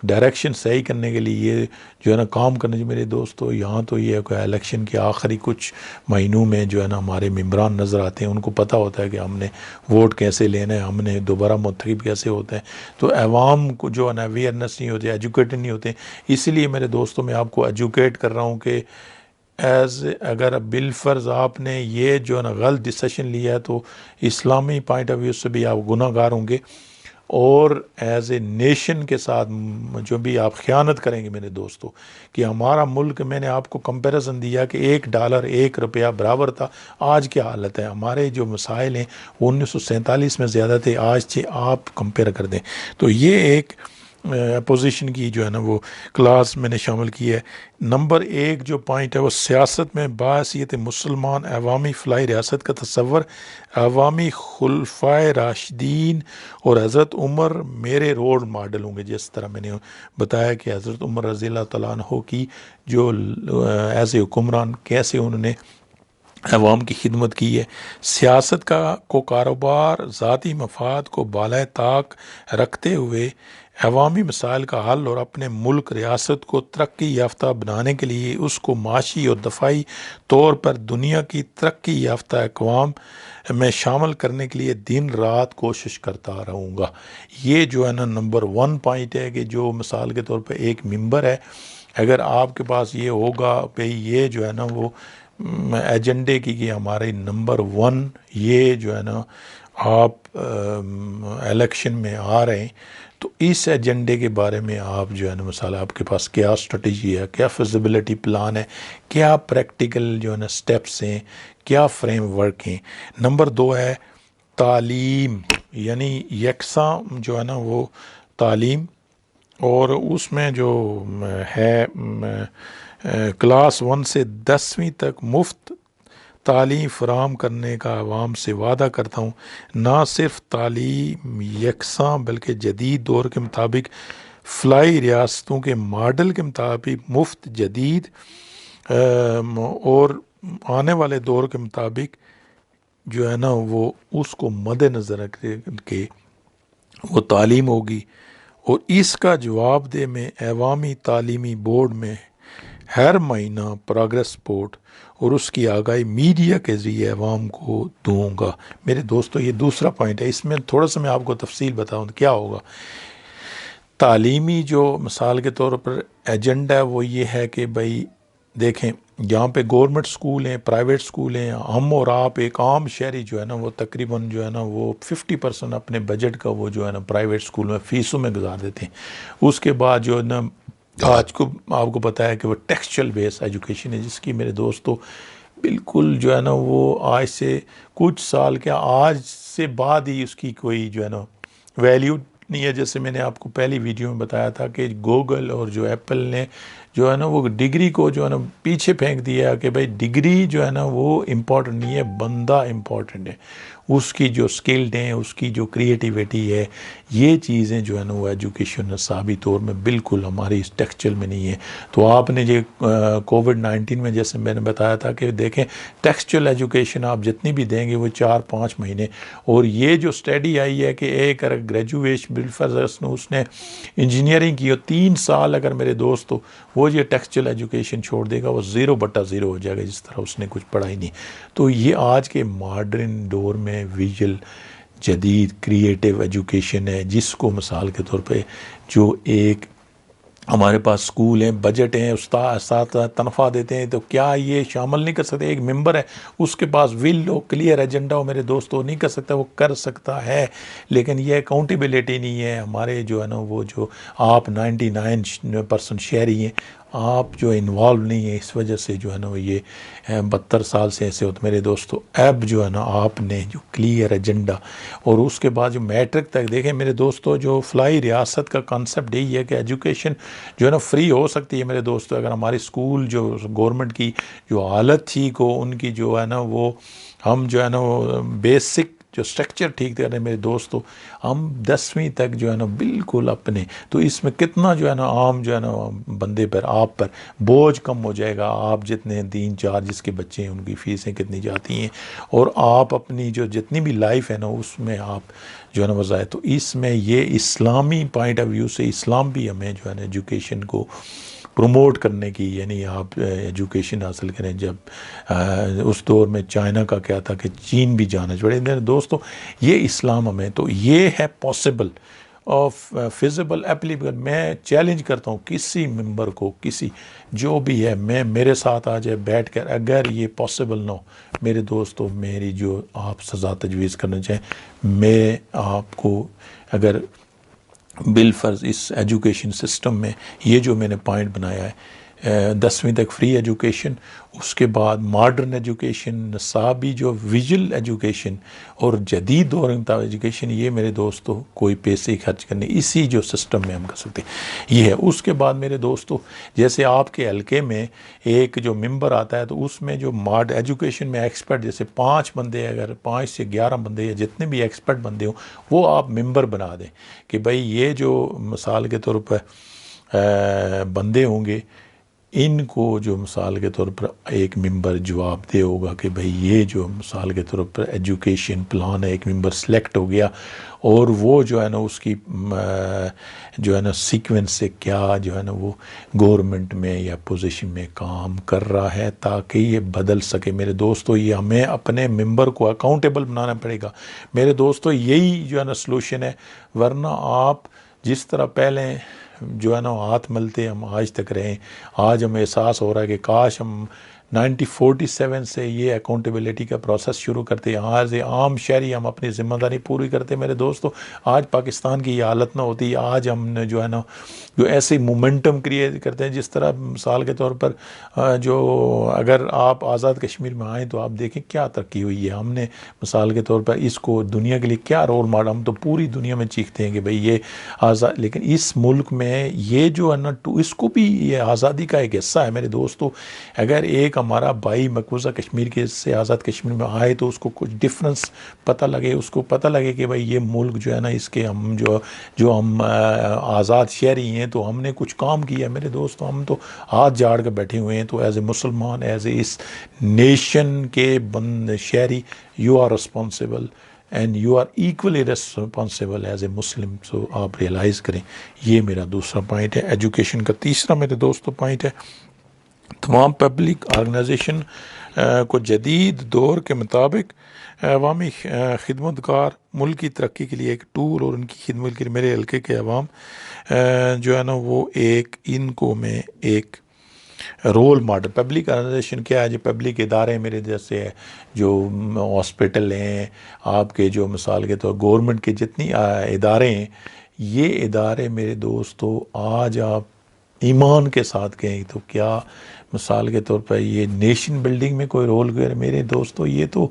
ڈائریکشن صحیح کرنے کے لیے یہ جو ہے نا کام کرنا چاہیے۔ میرے دوستو یہاں تو یہ ہے کہ الیکشن کے آخری کچھ مہینوں میں جو ہے نا ہمارے ممبران نظر آتے ہیں، ان کو پتہ ہوتا ہے کہ ہم نے ووٹ کیسے لینا ہے، ہم نے دوبارہ منتخب کیسے ہوتا ہے، تو عوام کو جو ہے نا اویئرنیس نہیں ہوتی، ایجوکیٹڈ نہیں ہوتے۔ اسی لیے میرے دوستو میں آپ کو ایجوکیٹ کر رہا ہوں کہ اگر بالفرض آپ نے یہ جو ہے نا غلط ڈیسیشن لیا ہے تو اسلامی پوائنٹ آف ویو سے بھی آپ گناہ گار ہوں گے، اور ایز اے نیشن کے ساتھ جو بھی آپ خیانت کریں گے میرے دوستو کہ ہمارا ملک، میں نے آپ کو کمپیریزن دیا کہ $1 1 برابر تھا، آج کیا حالت ہے؟ ہمارے جو مسائل ہیں وہ 1947 میں زیادہ تھے، آج سے آپ کمپیئر کر دیں تو یہ ایک اپوزیشن کی جو ہے نا وہ کلاس میں نے شامل کی ہے۔ نمبر 1 جو پوائنٹ ہے وہ سیاست میں باحثیت مسلمان عوامی فلاحی ریاست کا تصور، عوامی خلفائے راشدین اور حضرت عمر میرے رول ماڈل ہوں گے۔ جس طرح میں نے بتایا کہ حضرت عمر رضی اللہ تعالیٰ عنہ کی جو ایز اے حکمران کیسے انہوں نے عوام کی خدمت کی ہے۔ سیاست کو کاروبار ذاتی مفاد کو بالائے طاق رکھتے ہوئے عوامی مسائل کا حل اور اپنے ملک ریاست کو ترقی یافتہ بنانے کے لیے اس کو معاشی اور دفاعی طور پر دنیا کی ترقی یافتہ اقوام میں شامل کرنے کے لیے دن رات کوشش کرتا رہوں گا۔ یہ جو ہے نا نمبر 1 پوائنٹ ہے کہ جو مثال کے طور پر ایک ممبر ہے، اگر آپ کے پاس یہ ہوگا بھئی یہ جو ہے نا وہ ایجنڈے کی کہ ہمارے نمبر 1 یہ جو ہے نا آپ الیکشن میں آ رہے ہیں تو اس ایجنڈے کے بارے میں آپ جو ہے نا مثال آپ کے پاس کیا اسٹریٹجی ہے، کیا فیزیبلٹی پلان ہے، کیا پریکٹیکل جو ہے نا سٹیپس ہیں، کیا فریم ورک ہیں۔ نمبر 2 ہے تعلیم، یعنی یکساں جو ہے نا وہ تعلیم، اور اس میں جو ہے کلاس 1 سے 10ویں تک مفت تعلیم فراہم کرنے کا عوام سے وعدہ کرتا ہوں۔ نہ صرف تعلیم یکساں بلکہ جدید دور کے مطابق فلائی ریاستوں کے ماڈل کے مطابق مفت جدید اور آنے والے دور کے مطابق جو ہے نا وہ اس کو مد نظر رکھ کے وہ تعلیم ہوگی، اور اس کا جواب دہ میں عوامی تعلیمی بورڈ میں ہر مہینہ پروگریس رپورٹ اور اس کی آگاہی میڈیا کے ذریعے عوام کو دوں گا۔ میرے دوستو یہ دوسرا پوائنٹ ہے، اس میں تھوڑا سا میں آپ کو تفصیل بتاؤں تو کیا ہوگا۔ تعلیمی جو مثال کے طور پر ایجنڈا ہے وہ یہ ہے کہ بھائی دیکھیں یہاں پہ گورنمنٹ سکول ہیں، پرائیویٹ سکول ہیں، ہم اور آپ ایک عام شہری جو ہے نا وہ تقریباً جو ہے نا وہ 50% اپنے بجٹ کا وہ جو ہے نا پرائیویٹ سکول میں فیسوں میں گزار دیتے ہیں۔ اس کے بعد جو ہے نا آج کو آپ کو پتہ ہے کہ وہ ٹیکسچل بیس ایجوکیشن ہے، جس کی میرے دوستو بالکل جو ہے نا وہ آج سے کچھ سال کیا آج سے بعد ہی اس کی کوئی جو ہے نا ویلیو نہیں ہے۔ جیسے میں نے آپ کو پہلی ویڈیو میں بتایا تھا کہ گوگل اور جو ایپل نے جو ہے نا وہ ڈگری کو جو ہے نا پیچھے پھینک دیا کہ بھائی ڈگری جو ہے نا وہ امپورٹنٹ نہیں ہے، بندہ امپورٹنٹ ہے، اس کی جو سکلڈ ہیں، اس کی جو کریٹیویٹی ہے، یہ چیزیں جو ہے نا وہ ایجوکیشن نصابی طور میں بالکل ہماری اس ٹیکسچل میں نہیں ہے۔ تو آپ نے جو کووڈ-19 میں جیسے میں نے بتایا تھا کہ دیکھیں ٹیکسچل ایجوکیشن آپ جتنی بھی دیں گے وہ 4-5 مہینے، اور یہ جو اسٹڈی آئی ہے کہ ایک اگر گریجویشن بالفرض اس نے انجینئرنگ کی اور 3 سال اگر میرے دوست ہو وہ یہ ٹیکسچل ایجوکیشن چھوڑ دے گا وہ 0/0 ہو جائے گا، جس طرح اس نے کچھ پڑھا ہی نہیں۔ تو یہ آج کے ماڈرن دور میں ویژل جدید کریٹیو ایجوکیشن ہے، جس کو مثال کے طور پہ جو ایک ہمارے پاس سکول ہیں، بجٹ ہیں، اساتذہ تنخواہ دیتے ہیں، تو کیا یہ شامل نہیں کر سکتے؟ ایک ممبر ہے اس کے پاس ول ہو، کلیئر ایجنڈا ہو، میرے دوستو نہیں کر سکتا، وہ کر سکتا ہے، لیکن یہ اکاؤنٹیبلٹی نہیں ہے ہمارے جو ہے نا وہ جو آپ 99% شہری ہیں، آپ جو انوالو نہیں ہیں، اس وجہ سے جو ہے نا وہ یہ 72 سال سے ایسے ہوتے۔ میرے دوستو اب جو ہے نا آپ نے جو کلیئر ایجنڈا اور اس کے بعد جو میٹرک تک دیکھیں میرے دوستو، جو فلائی ریاست کا کانسیپٹ یہی ہے کہ ایجوکیشن جو ہے نا فری ہو سکتی ہے میرے دوستو، اگر ہماری سکول جو گورنمنٹ کی جو حالت ٹھیک ہو، ان کی جو ہے نا وہ ہم جو ہے نا وہ بیسک جو سٹرکچر ٹھیک دے رہے ہیں میرے دوستو، ہم 10ویں تک جو ہے نا بالکل اپنے، تو اس میں کتنا جو ہے نا عام جو ہے نا بندے پر آپ پر بوجھ کم ہو جائے گا۔ آپ جتنے 3-4 جس کے بچے ہیں ان کی فیسیں کتنی جاتی ہیں، اور آپ اپنی جو جتنی بھی لائف ہے نا اس میں آپ جو ہے نا وظائف، تو اس میں یہ اسلامی پوائنٹ آف ویو سے اسلام بھی ہمیں جو ہے نا ایجوکیشن کو پروموٹ کرنے کی، یعنی آپ ایجوکیشن حاصل کریں۔ جب اس دور میں چائنا کا کیا تھا کہ چین بھی جانا چاہیے، میرے دوستو یہ اسلام ہمیں، تو یہ ہے پاسبل آف فیزیبل اپلیکیبل۔ میں چیلنج کرتا ہوں کسی ممبر کو، کسی جو بھی ہے، میں میرے ساتھ آ جائے بیٹھ کر، اگر یہ پاسبل نہ ہو میرے دوستو، میری جو آپ سزا تجویز کرنا چاہیں، میں آپ کو اگر بالفرض اس ایجوکیشن سسٹم میں یہ جو میں نے پوائنٹ بنایا ہے، 10ویں تک فری ایجوکیشن، اس کے بعد ماڈرن ایجوکیشن، نصابی جو ویژل ایجوکیشن اور جدید دور مطابق ایجوکیشن، یہ میرے دوستو کوئی پیسے خرچ کرنے اسی جو سسٹم میں ہم کر سکتے ہیں یہ ہے۔ اس کے بعد میرے دوستو جیسے آپ کے حلقے میں ایک جو ممبر آتا ہے تو اس میں جو ایجوکیشن میں ایکسپرٹ جیسے 5 بندے، اگر 5 سے 11 بندے یا جتنے بھی ایکسپرٹ بندے ہوں وہ آپ ممبر بنا دیں کہ بھائی یہ جو مثال کے طور پر بندے ہوں گے، ان کو جو مثال کے طور پر ایک ممبر جواب دے ہوگا کہ بھئی یہ جو مثال کے طور پر ایجوکیشن پلان ہے، ایک ممبر سلیکٹ ہو گیا اور وہ جو ہے نا اس کی جو ہے نا سیکوینس سے کیا جو ہے نا وہ گورنمنٹ میں یا پوزیشن میں کام کر رہا ہے تاکہ یہ بدل سکے۔ میرے دوستو یہ ہمیں اپنے ممبر کو اکاؤنٹیبل بنانا پڑے گا میرے دوستو، یہی جو ہے نا سلوشن ہے، ورنہ آپ جس طرح پہلے جو ہے نا ہاتھ ملتے ہم آج تک رہیں، آج ہمیں احساس ہو رہا ہے کہ کاش ہم 1947 سے یہ اکاؤنٹیبلٹی کا پروسیس شروع کرتے، آج عام شہری ہم اپنی ذمہ داری پوری کرتے میرے دوستو، آج پاکستان کی یہ حالت نہ ہوتی، آج ہم نے جو ہے نا جو ایسے مومنٹم کریٹ کرتے ہیں، جس طرح مثال کے طور پر جو اگر آپ آزاد کشمیر میں آئیں تو آپ دیکھیں کیا ترقی ہوئی ہے، ہم نے مثال کے طور پر اس کو دنیا کے لیے کیا رول ماڈل، ہم تو پوری دنیا میں چیختے ہیں کہ بھئی یہ آزاد، لیکن اس ملک میں یہ جو ہے نا اس کو بھی یہ آزادی کا ایک حصہ ہے میرے دوستو۔ اگر ایک ہمارا بھائی مقبوضہ کشمیر کے سے آزاد کشمیر میں آئے تو اس کو کچھ ڈفرینس پتہ لگے، اس کو پتہ لگے کہ بھائی یہ ملک جو ہے نا اس کے ہم جو ہم آزاد شہری ہیں تو ہم نے کچھ کام کیا میرے دوستو، ہم تو ہاتھ جاڑ کے بیٹھے ہوئے ہیں. تو ایز اے مسلمان، ایز اے اس نیشن کے شہری، you are responsible and you are equally responsible as a Muslim. So آپ ریئلائز کریں. یہ میرا دوسرا پوائنٹ ہے. ایجوکیشن کا تیسرا میرے دوستوں پوائنٹ ہے، تمام پبلک آرگنائزیشن کو جدید دور کے مطابق عوامی خدمت گار ملک کی ترقی کے لیے ایک ٹول اور ان کی خدمت کے لیے میرے حلقے کے عوام جو ہے نا وہ ان کو میں ایک رول ماڈل. پبلک آرگنائزیشن کیا ہے؟ جو پبلک ادارے میرے جیسے جو ہاسپٹل ہیں، آپ کے جو مثال کے طور گورنمنٹ کے جتنی ادارے ہیں، یہ ادارے میرے دوستو آج آپ ایمان کے ساتھ کہیں تو کیا مثال کے طور پر یہ نیشن بلڈنگ میں کوئی رول کرے میرے دوستو؟ یہ تو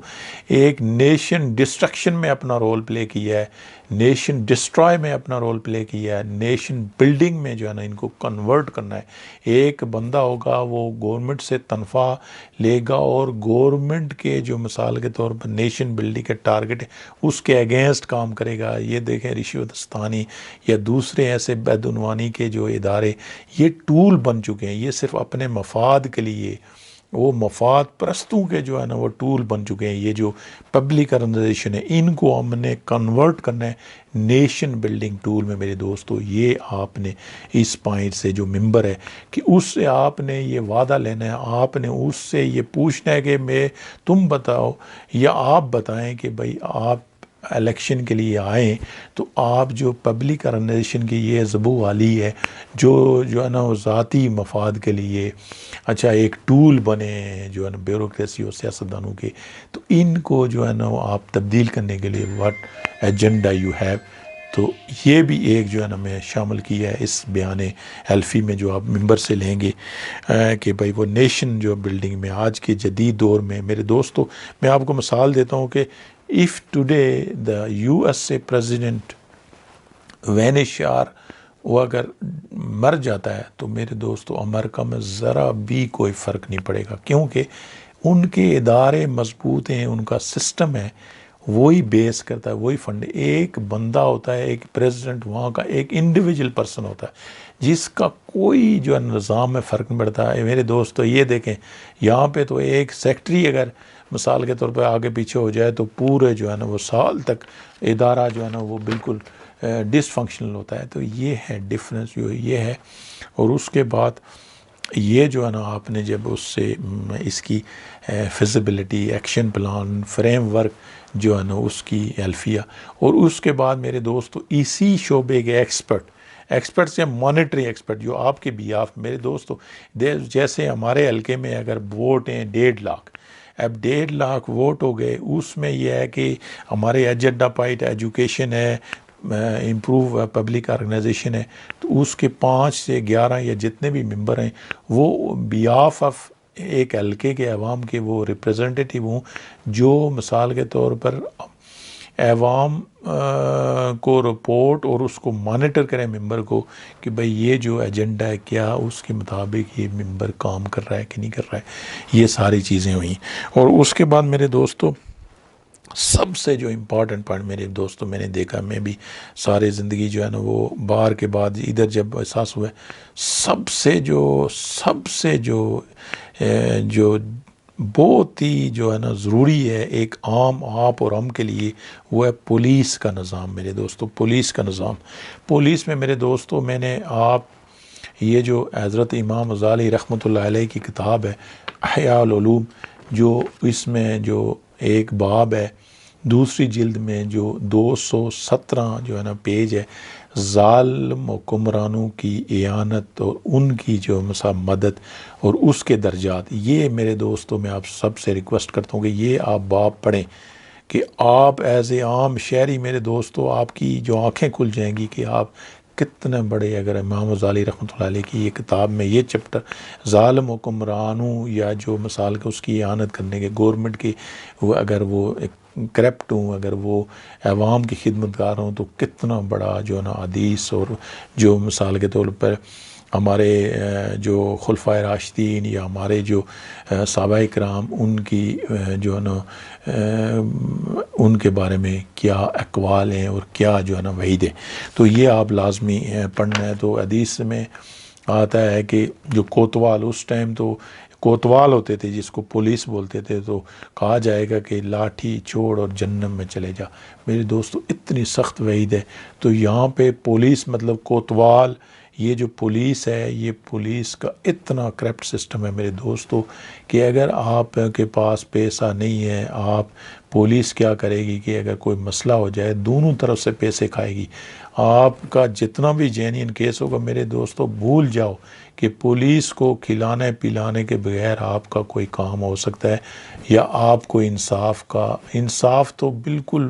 ایک نیشن ڈسٹرکشن میں اپنا رول پلے کیا ہے، نیشن ڈسٹرائے میں اپنا رول پلے کیا ہے، نیشن بلڈنگ میں جو ہے نا ان کو کنورٹ کرنا ہے. ایک بندہ ہوگا وہ گورنمنٹ سے تنخواہ لے گا اور گورنمنٹ کے جو مثال کے طور پر نیشن بلڈنگ کے ٹارگٹ ہے اس کے اگینسٹ کام کرے گا. یہ دیکھیں رشوت ستانی یا دوسرے ایسے بدعنوانی کے جو ادارے یہ ٹول بن چکے ہیں، یہ صرف اپنے مفاد کے لیے، وہ مفاد پرستوں کے جو ہے نا وہ ٹول بن چکے ہیں. یہ جو پبلک آرگنائزیشن ہے ان کو ہم نے کنورٹ کرنا ہے نیشن بلڈنگ ٹول میں میرے دوستو. یہ آپ نے اس پوائنٹ سے جو ممبر ہے کہ اس سے آپ نے یہ وعدہ لینا ہے، آپ نے اس سے یہ پوچھنا ہے کہ تم بتاؤ یا آپ بتائیں کہ بھائی آپ الیکشن کے لیے آئیں تو آپ جو پبلک آرگنائزیشن کی یہ زبو والی ہے جو ہے نا وہ ذاتی مفاد کے لیے اچھا ایک ٹول بنے جو ہے نا بیوروکریسی اور سیاستدانوں کے، تو ان کو جو ہے نا وہ آپ تبدیل کرنے کے لیے واٹ ایجنڈا یو ہیو. تو یہ بھی ایک جو ہے نا میں شامل کیا ہے اس بیان حلفی میں جو آپ ممبر سے لیں گے کہ بھائی وہ نیشن جو بلڈنگ میں آج کے جدید دور میں میرے دوستو. میں آپ کو مثال دیتا ہوں کہ if today the USA president vanish وہ اگر مر جاتا ہے تو میرے دوستو امریکہ میں ذرا بھی کوئی فرق نہیں پڑے گا، کیونکہ ان کے ادارے مضبوط ہیں، ان کا سسٹم ہے، وہی بیس کرتا ہے، وہی فنڈ. ایک بندہ ہوتا ہے، ایک پریزیڈنٹ وہاں کا ایک انڈیویجول پرسن ہوتا ہے جس کا کوئی جو ہے نظام میں فرق نہیں پڑتا ہے. میرے دوستو یہ دیکھیں یہاں پہ تو ایک سیکٹری اگر مثال کے طور پہ آگے پیچھے ہو جائے تو پورے جو ہے نا وہ سال تک ادارہ جو ہے نا وہ بالکل ڈس فنکشنل ہوتا ہے. تو یہ ہے ڈفرینس، یہ ہے. اور اس کے بعد یہ جو ہے نا آپ نے جب اس سے اس کی feasibility, action plan, frame work جو ہے نا اس کی حلفیہ، اور اس کے بعد میرے دوستو اسی شعبے کے ایکسپرٹس یا مانیٹری ایکسپرٹ جو آپ کے بیاف میرے دوستو جیسے ہمارے حلقے میں اگر ووٹ ہیں 1.5 لاکھ، اب 1.5 لاکھ ووٹ ہو گئے، اس میں یہ ہے کہ ہمارے ایجنڈا پوائنٹ ایجوکیشن ہے، امپروو پبلک آرگنائزیشن ہے، تو اس کے 5 سے 11 یا جتنے بھی ممبر ہیں وہ بیاف آف ایک حلقے کے عوام کے وہ ریپریزنٹیٹیو ہوں جو مثال کے طور پر عوام کو رپورٹ اور اس کو مانیٹر کریں ممبر کو کہ بھئی یہ جو ایجنڈا ہے کیا اس کے مطابق یہ ممبر کام کر رہا ہے کہ نہیں کر رہا ہے. یہ ساری چیزیں ہوئیں. اور اس کے بعد میرے دوستو سب سے جو امپورٹنٹ پوائنٹ میرے دوستو میں نے دیکھا، میں بھی سارے زندگی جو ہے نا وہ باہر کے بعد ادھر جب احساس ہوا ہے سب سے جو بہت ہی جو ہے نا ضروری ہے ایک عام آپ اور ہم کے لیے، وہ ہے پولیس کا نظام میرے دوستو. پولیس کا نظام، پولیس میں میرے دوستو میں نے یہ جو حضرت امام غزالی رحمۃ اللہ علیہ کی کتاب ہے احیاء العلوم، جو اس میں جو ایک باب ہے دوسری جلد میں جو 217 جو ہے نا پیج ہے، ظالم حکمرانوں کی اعانت اور ان کی جو مدد اور اس کے درجات. یہ میرے دوستوں میں آپ سب سے ریکویسٹ کرتا ہوں کہ یہ آپ باب پڑھیں کہ آپ ایز اے عام شہری میرے دوستو آپ کی جو آنکھیں کھل جائیں گی کہ آپ کتنے بڑے، اگر امام غزالی رحمۃ اللہ علیہ کی یہ کتاب میں یہ چپٹر ظالم حکمرانوں یا جو مثال کے اس کی اعانت کرنے کے گورنمنٹ کی اگر وہ کرپٹ ہوں، اگر وہ عوام کی خدمت گار ہوں تو کتنا بڑا جو ہے نا حدیث اور جو مثال کے طور پر ہمارے جو خلفائے راشدین یا ہمارے جو صحابہ کرام ان کی جو ہے نا ان کے بارے میں کیا اقوال ہیں اور کیا جو ہے نا وعید ہے، تو یہ آپ لازمی پڑھنا ہے۔ تو حدیث میں آتا ہے کہ جو کوتوال، اس ٹائم تو کوتوال ہوتے تھے جس کو پولیس بولتے تھے، تو کہا جائے گا کہ لاٹھی چھوڑ اور جہنم میں چلے جا۔ میرے دوستو اتنی سخت وعید ہے۔ تو یہاں پہ پولیس مطلب کوتوال، یہ جو پولیس ہے، یہ پولیس کا اتنا کرپٹ سسٹم ہے میرے دوستو کہ اگر آپ کے پاس پیسہ نہیں ہے، آپ پولیس کیا کرے گی کہ اگر کوئی مسئلہ ہو جائے دونوں طرف سے پیسے کھائے گی۔ آپ کا جتنا بھی جینین کیس ہوگا میرے دوستو، بھول جاؤ کہ پولیس کو کھلانے پلانے کے بغیر آپ کا کوئی کام ہو سکتا ہے، یا آپ کو انصاف تو بالکل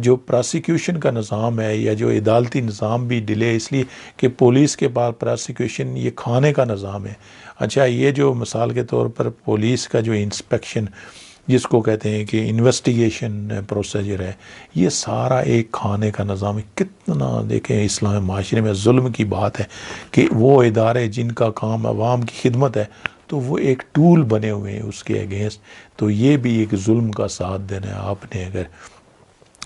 جو پراسیکیوشن کا نظام ہے یا جو عدالتی نظام بھی ڈیلے اس لیے کہ پولیس کے بعد پراسیکیوشن یہ کھانے کا نظام ہے۔ اچھا، یہ جو مثال کے طور پر پولیس کا جو انسپیکشن جس کو کہتے ہیں کہ انویسٹیگیشن پروسیجر ہے، یہ سارا ایک کھانے کا نظام ہے۔ کتنا دیکھیں اسلام معاشرے میں ظلم کی بات ہے کہ وہ ادارے جن کا کام عوام کی خدمت ہے تو وہ ایک ٹول بنے ہوئے ہیں اس کے اگینسٹ۔ تو یہ بھی ایک ظلم کا ساتھ دینا ہے۔ آپ نے اگر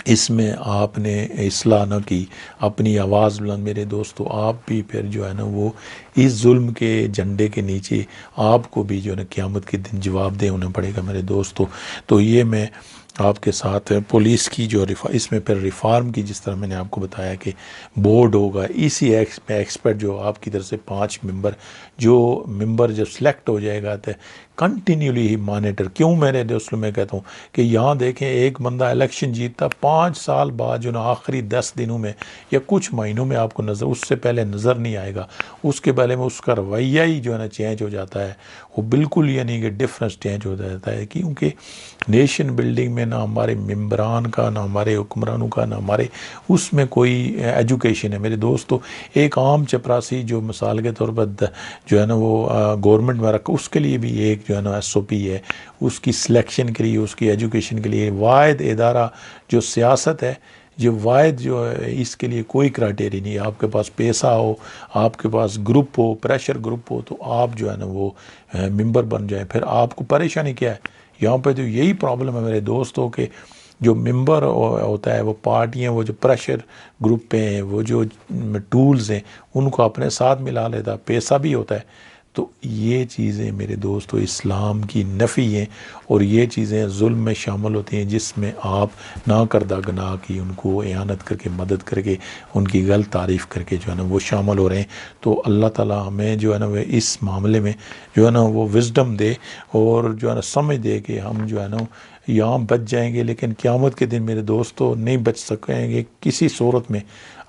اس میں آپ نے اصلاح نہ کی، اپنی آواز بلند، میرے دوستو آپ بھی پھر جو ہے نا وہ اس ظلم کے جھنڈے کے نیچے آپ کو بھی جو ہے نا قیامت کے دن جواب دہ ہونا پڑے گا میرے دوستو۔ تو یہ میں آپ کے ساتھ پولیس کی جو اس میں پھر ریفارم کی، جس طرح میں نے آپ کو بتایا کہ بورڈ ہوگا، اسی ایکسپرٹ جو آپ کی طرف سے 5 ممبر جب سلیکٹ ہو جائے گا تو کنٹینیولی ہی مانیٹر۔ کیوں میرے دوستوں میں کہتا ہوں کہ یہاں دیکھیں ایک بندہ الیکشن جیتتا 5 سال بعد جو نا آخری 10 دنوں میں یا کچھ مہینوں میں آپ کو نظر، اس سے پہلے نظر نہیں آئے گا، اس کے پہلے میں اس کا رویہ ہی جو ہے نا چینج ہو جاتا ہے، وہ بالکل یعنی کہ ڈفرنس چینج ہو جاتا ہے۔ کیونکہ نیشن بلڈنگ میں نہ ہمارے ممبران کا، نہ ہمارے حکمرانوں کا، نہ ہمارے اس میں کوئی ایجوکیشن ہے میرے دوستو۔ ایک عام چپراسی جو مثال کے طور پر جو ہے نا وہ گورنمنٹ میں رکھا، اس کے لیے بھی ایک جو ہے نا ایس او پی ہے، اس کی سلیکشن کے لیے، اس کی ایجوکیشن کے لیے واحد ادارہ جو سیاست ہے، جو واحد جو ہے اس کے لیے کوئی کرائٹیری نہیں ہے۔ آپ کے پاس پیسہ ہو، آپ کے پاس گروپ ہو، پریشر گروپ ہو، تو آپ جو ہے نا وہ ممبر بن جائیں۔ پھر آپ کو پریشانی کیا ہے؟ یہاں پہ تو یہی پرابلم ہے میرے دوستوں کہ جو ممبر ہوتا ہے وہ پارٹیاں، وہ جو پریشر گروپ پہ ہیں، وہ جو ٹولز ہیں ان کو اپنے ساتھ ملا لیتا، پیسہ بھی ہوتا ہے۔ تو یہ چیزیں میرے دوستو اسلام کی نفی ہیں، اور یہ چیزیں ظلم میں شامل ہوتی ہیں جس میں آپ نہ کردہ گناہ کی ان کو اعانت کر کے، مدد کر کے، ان کی غلط تعریف کر کے جو ہے نا وہ شامل ہو رہے ہیں۔ تو اللہ تعالیٰ ہمیں جو ہے نا وہ اس معاملے میں جو ہے نا وہ وزڈم دے اور جو ہے نا سمجھ دے کہ ہم جو ہے نا یہاں بچ جائیں گے، لیکن قیامت کے دن میرے دوستو نہیں بچ سکیں گے کسی صورت میں۔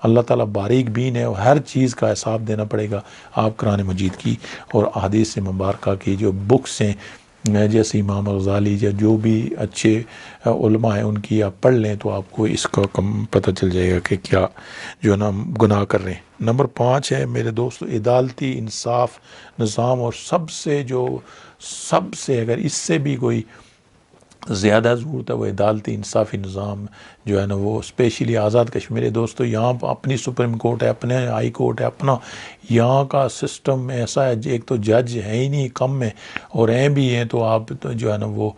اللہ تعالیٰ باریک بین ہے اور ہر چیز کا حساب دینا پڑے گا۔ آپ قرآن مجید کی اور احادیث مبارکہ کی جو بکس ہیں، جیسے امام غزالی جو بھی اچھے علماء ہیں ان کی آپ پڑھ لیں تو آپ کو اس کا پتہ چل جائے گا کہ کیا جو ہے نا گناہ کر رہے ہیں۔ نمبر 5 ہے میرے دوستو عدالتی انصاف نظام، اور سب سے اگر اس سے بھی کوئی زیادہ ضرورت ہے وہ عدالتی انصافی نظام جو ہے نا وہ اسپیشلی آزاد کشمیر۔ میرے دوستو یہاں اپنی سپریم کورٹ ہے، اپنے ہائی کورٹ ہے، اپنا یہاں کا سسٹم ایسا ہے، ایک تو جج ہے ہی نہیں کم میں، اور ہیں بھی ہیں تو آپ تو جو ہے نا وہ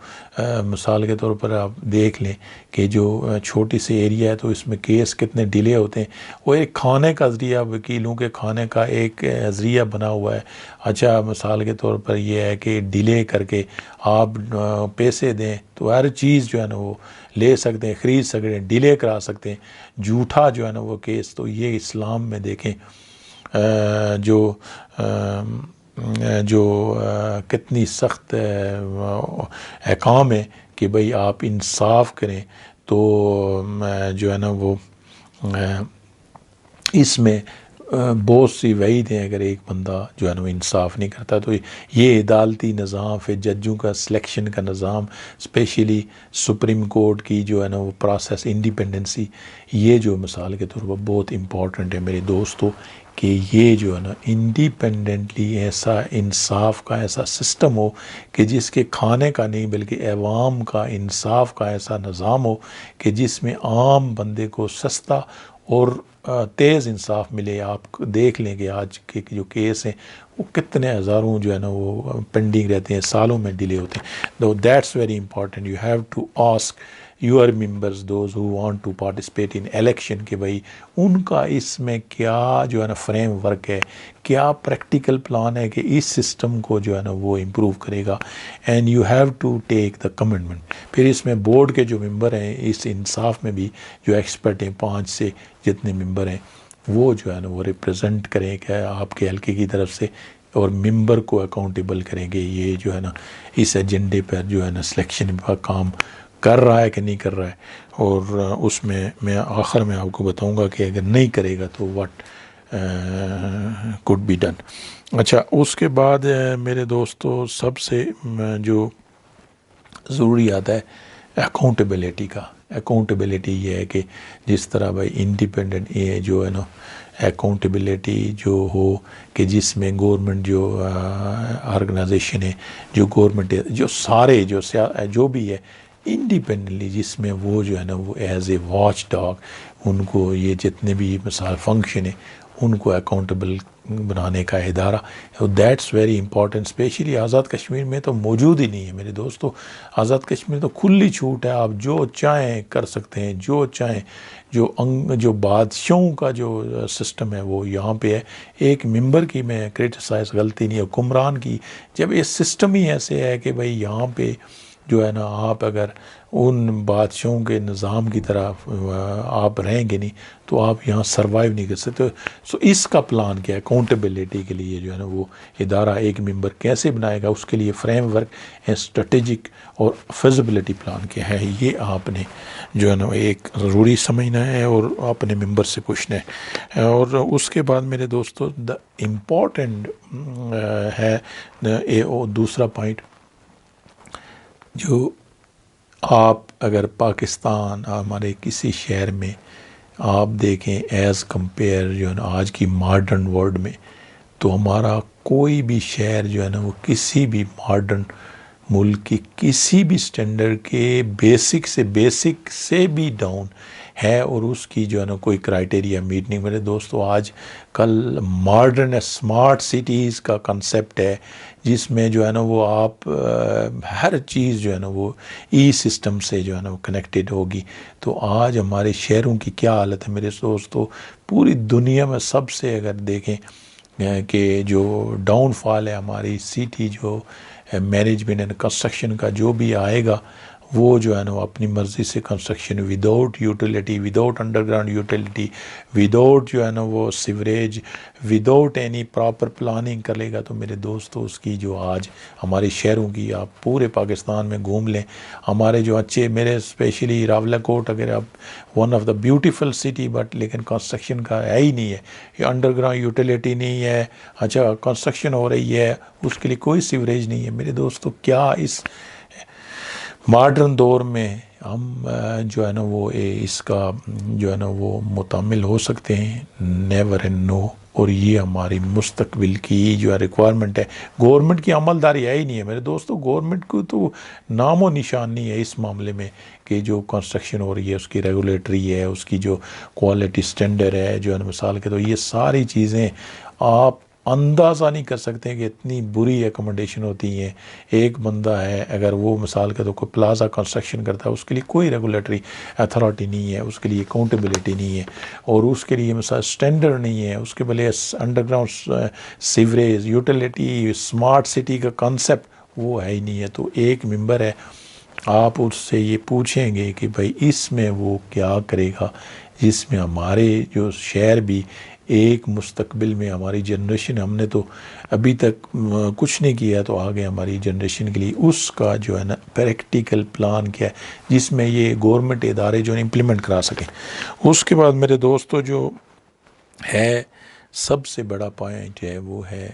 مثال کے طور پر آپ دیکھ لیں کہ جو چھوٹی سی ایریا ہے تو اس میں کیس کتنے ڈیلے ہوتے ہیں۔ وہ ایک کھانے کا ذریعہ، وکیلوں کے کھانے کا ایک ذریعہ بنا ہوا ہے۔ اچھا، مثال کے طور پر یہ ہے کہ ڈیلے کر کے آپ پیسے دیں تو ہر چیز جو ہے نا وہ لے سکتے ہیں، خرید سکتے ہیں، ڈیلے کرا سکتے ہیں، جھوٹا جو ہے نا وہ کیس۔ تو یہ اسلام میں دیکھیں جو کتنی سخت احکام ہے کہ بھئی آپ انصاف کریں۔ تو جو ہے نا وہ اس میں بہت سی وعید ہیں اگر ایک بندہ جو ہے نا وہ انصاف نہیں کرتا۔ تو یہ عدالتی نظام، پھر ججوں کا سلیکشن کا نظام، اسپیشلی سپریم کورٹ کی جو ہے نا وہ پروسیس، انڈیپینڈنسی، یہ جو مثال کے طور پر بہت امپورٹنٹ ہے میرے دوستو کہ یہ جو ہے نا انڈیپینڈنٹلی ایسا انصاف کا ایسا سسٹم ہو کہ جس کے کھانے کا نہیں بلکہ عوام کا انصاف کا ایسا نظام ہو کہ جس میں عام بندے کو سستا اور تیز انصاف ملے. آپ دیکھ لیں کہ آج کے جو کیس ہیں وہ کتنے ہزاروں جو ہے نا وہ پینڈنگ رہتے ہیں, سالوں میں ڈیلے ہوتے ہیں. تو that's very important. You have to ask your members those who want to participate in election کہ بھائی ان کا اس میں کیا جو ہے نا فریم ورک ہے, کیا پریکٹیکل پلان ہے کہ اس سسٹم کو جو ہے نا وہ امپروو کرے گا. And you have to take the commitment. پھر اس میں بورڈ کے جو ممبر ہیں, اس انصاف میں بھی جو ایکسپرٹ ہیں 5 سے جتنے ممبر ہیں, وہ جو ہے نا وہ ریپرزینٹ کریں کہ آپ کے حلقے کی طرف سے, اور ممبر کو اکاؤنٹیبل کریں گے یہ جو ہے نا اس ایجنڈے پر جو ہے نا سلیکشن کا کام کر رہا ہے کہ نہیں کر رہا ہے. اور اس میں آخر میں آپ کو بتاؤں گا کہ اگر نہیں کرے گا تو واٹ could be done. اچھا, اس کے بعد میرے دوستو سب سے جو ضروری آتا ہے اکاؤنٹیبلٹی کا. اکاؤنٹیبلٹی یہ ہے کہ جس طرح بھائی انڈیپینڈنٹ یہ جو ہے نا اکاؤنٹیبلٹی جو ہو کہ جس میں گورنمنٹ جو آرگنائزیشن ہے, جو گورنمنٹ جو سارے جو بھی ہے انڈیپینڈنٹلی, جس میں وہ جو ہے نا وہ ایز اے واچ ڈاگ ان کو یہ جتنے بھی مثال فنکشن ہے ان کو اکاؤنٹیبل بنانے کا ادارہ. That's very important. Especially Azad Kashmir میں تو موجود ہی نہیں ہے میرے دوستو. آزاد کشمیر تو کھلی چھوٹ ہے, آپ جو چاہیں کر سکتے ہیں, جو چاہیں. جو بادشاہوں کا جو سسٹم ہے وہ یہاں پہ ہے. ایک ممبر کی میں کرٹیسائز غلطی نہیں ہے, حکمران کی. جب یہ سسٹم ہی ایسے ہے کہ بھائی یہاں پہ جو ہے نا آپ اگر ان بادشاہوں کے نظام کی طرح آپ رہیں گے نہیں تو آپ یہاں سروائیو نہیں کر سکتے. سو اس کا پلان کیا ہے اکاؤنٹیبلٹی کے لیے جو ہے نا وہ ادارہ ایک ممبر کیسے بنائے گا, اس کے لیے فریم ورک اسٹریٹجک اور فیزیبلٹی پلان کیا ہے, یہ آپ نے جو ہے نا ایک ضروری سمجھنا ہے اور اپنے ممبر سے پوچھنا ہے. اور اس کے بعد میرے دوستو دا امپورٹنٹ ہے دوسرا پوائنٹ, جو آپ اگر پاکستان ہمارے کسی شہر میں آپ دیکھیں ایز کمپیئر جو ہے نا آج کی ماڈرن ورلڈ میں, تو ہمارا کوئی بھی شہر جو ہے نا وہ کسی بھی ماڈرن ملک کی کسی بھی سٹینڈرڈ کے بیسک سے بھی ڈاؤن ہے, اور اس کی جو ہے نا کوئی کرائٹیریا میٹ نہیں. میرے دوستو آج کل ماڈرن اسمارٹ سٹیز کا کنسیپٹ ہے جس میں جو ہے نا وہ آپ ہر چیز جو ہے نا وہ ای سسٹم سے جو ہے نا وہ کنیکٹڈ ہوگی. تو آج ہمارے شہروں کی کیا حالت ہے میرے دوستو, پوری دنیا میں سب سے اگر دیکھیں کہ جو ڈاؤن فال ہے ہماری سٹی جو مینجمنٹ اینڈ کنسٹرکشن کا جو بھی آئے گا, وہ جو ہے نا وہ اپنی مرضی سے construction without utility, without under ground utility, without جو ہے نا وہ sewerage, without any proper planning کر لے گا. تو میرے دوستو اس کی جو آج ہمارے شہروں کی آپ پورے پاکستان میں گھوم لیں, ہمارے جو اچھے میرے اسپیشلی راولہ کوٹ اگر آپ one of the beautiful city, but لیکن کنسٹرکشن کا ہے ہی نہیں ہے, یہ انڈر گراؤنڈ یوٹیلیٹی نہیں ہے. اچھا کنسٹرکشن ہو رہی ہے, اس کے لیے کوئی سیوریج نہیں ہے. میرے دوستو کیا اس ماڈرن دور میں ہم جو ہے نا وہ اس کا جو ہے نا وہ متعامل ہو سکتے ہیں؟ نیور اینڈ نو. اور یہ ہماری مستقبل کی جو ہے ریکوائرمنٹ ہے. گورنمنٹ کی عمل داری ہے ہی نہیں ہے میرے دوستو. گورنمنٹ کو تو نام و نشان نہیں ہے اس معاملے میں کہ جو کنسٹرکشن ہو رہی ہے اس کی ریگولیٹری ہے, اس کی جو کوالٹی سٹینڈرڈ ہے جو ہے نا مثال کے, تو یہ ساری چیزیں آپ اندازہ نہیں کر سکتے کہ اتنی بری ایکوموڈیشن ہوتی ہیں. ایک بندہ ہے اگر وہ مثال کے تو کوئی پلازا کنسٹرکشن کرتا ہے, اس کے لیے کوئی ریگولیٹری اتھارٹی نہیں ہے, اس کے لیے اکاؤنٹیبلٹی نہیں ہے, اور اس کے لیے مثال سٹینڈرڈ نہیں ہے, اس کے بلے under ground sewerage utility smart city کا کنسیپٹ وہ ہے ہی نہیں ہے. تو ایک ممبر ہے, آپ اس سے یہ پوچھیں گے کہ بھائی اس میں وہ کیا کرے گا جس میں ہمارے جو شہر بھی ایک مستقبل میں ہماری جنریشن, ہم نے تو ابھی تک کچھ نہیں کیا, تو آگے ہماری جنریشن کے لیے اس کا جو ہے نا پریکٹیکل پلان کیا ہے جس میں یہ گورنمنٹ ادارے جو ہے امپلیمنٹ کرا سکیں. اس کے بعد میرے دوستو جو ہے سب سے بڑا پوائنٹ ہے وہ ہے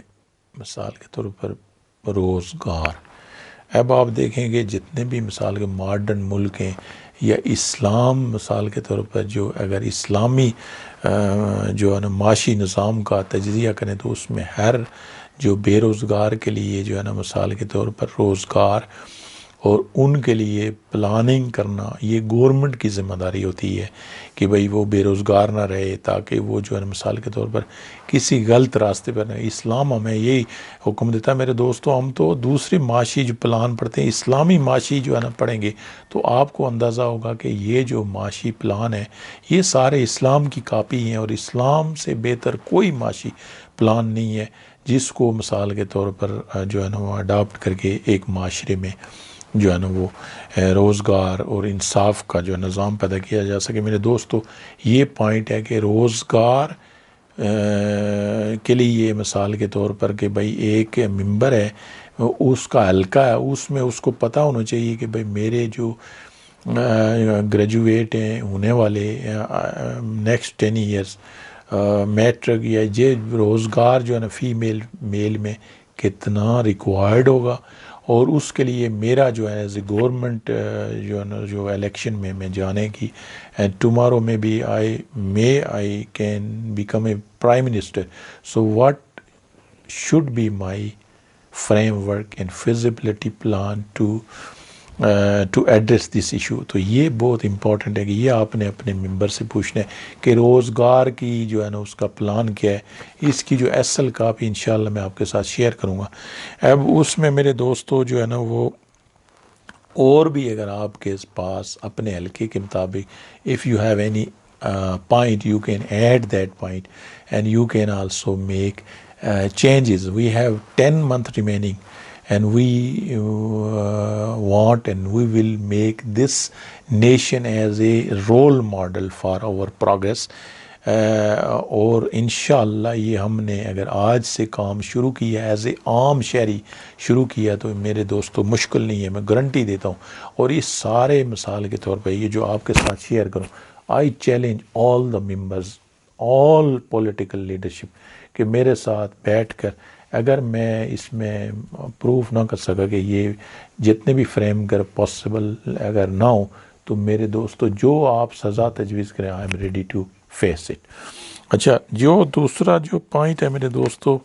مثال کے طور پر روزگار. اب آپ دیکھیں گے جتنے بھی مثال کے ماڈرن ملک ہیں یا اسلام مثال کے طور پر, جو اگر اسلامی جو ہے نا معاشی نظام کا تجزیہ کریں تو اس میں ہر جو بے روزگار کے لیے جو ہے نا مثال کے طور پر روزگار اور ان کے لیے پلاننگ کرنا یہ گورنمنٹ کی ذمہ داری ہوتی ہے کہ بھئی وہ بے روزگار نہ رہے، تاکہ وہ جو ہے مثال کے طور پر کسی غلط راستے پر نہ۔ اسلام ہمیں یہی حکم دیتا ہے میرے دوستو، ہم تو دوسری معاشی جو پلان پڑھتے ہیں، اسلامی معاشی جو ہے نا پڑھیں گے تو آپ کو اندازہ ہوگا کہ یہ جو معاشی پلان ہے یہ سارے اسلام کی کاپی ہیں، اور اسلام سے بہتر کوئی معاشی پلان نہیں ہے جس کو مثال کے طور پر جو ہے نا وہ اڈاپٹ کر کے ایک معاشرے میں جو ہے نا وہ روزگار اور انصاف کا جو نظام پیدا کیا جا سکے۔ میرے دوستو یہ پوائنٹ ہے کہ روزگار کے لیے مثال کے طور پر کہ بھئی ایک ممبر ہے، اس کا حلقہ ہے، اس میں اس کو پتہ ہونا چاہیے کہ بھئی میرے جو گریجویٹ ہیں ہونے والے نیکسٹ 10 ایئرس میٹرک یا یہ روزگار جو ہے نا میل میں کتنا ریکوائرڈ ہوگا، اور اس کے لیے میرا جو ہے ایز اے گورنمنٹ جو ہے نا جو الیکشن میں جانے کی، and tomorrow maybe I can become a prime minister, so what should be my framework and feasibility plan to address this issue۔ تو یہ بہت امپورٹنٹ ہے کہ یہ آپ نے اپنے ممبر سے پوچھنا ہے کہ روزگار کی جو ہے نا اس کا پلان کیا ہے۔ اس کی جو اصل کاپی انشاءاللہ میں آپ کے ساتھ شیئر کروں گا۔ اب اس میں میرے دوستو جو ہے نا وہ اور بھی اگر آپ کے پاس اپنے حلقے کے مطابق if you have any point you can add that point and you can also make changes۔ We have 10 months remaining and we want and we will make this nation as a role model for our progress۔ اور انشاءاللہ یہ ہم نے اگر آج سے کام شروع کیا ایز اے عام شہری شروع کیا تو میرے دوستو مشکل نہیں ہے، میں گارنٹی دیتا ہوں۔ اور یہ سارے مثال کے طور پہ یہ جو آپ کے ساتھ شیئر کروں، آئی challenge all the members, all political leadership کہ میرے ساتھ بیٹھ کر اگر میں اس میں پروف نہ کر سکا کہ یہ جتنے بھی فریم کر پاسبل اگر نہ ہو تو میرے دوستو جو آپ سزا تجویز کریں I am ready to face it. اچھا، جو دوسرا جو پوائنٹ ہے میرے دوستو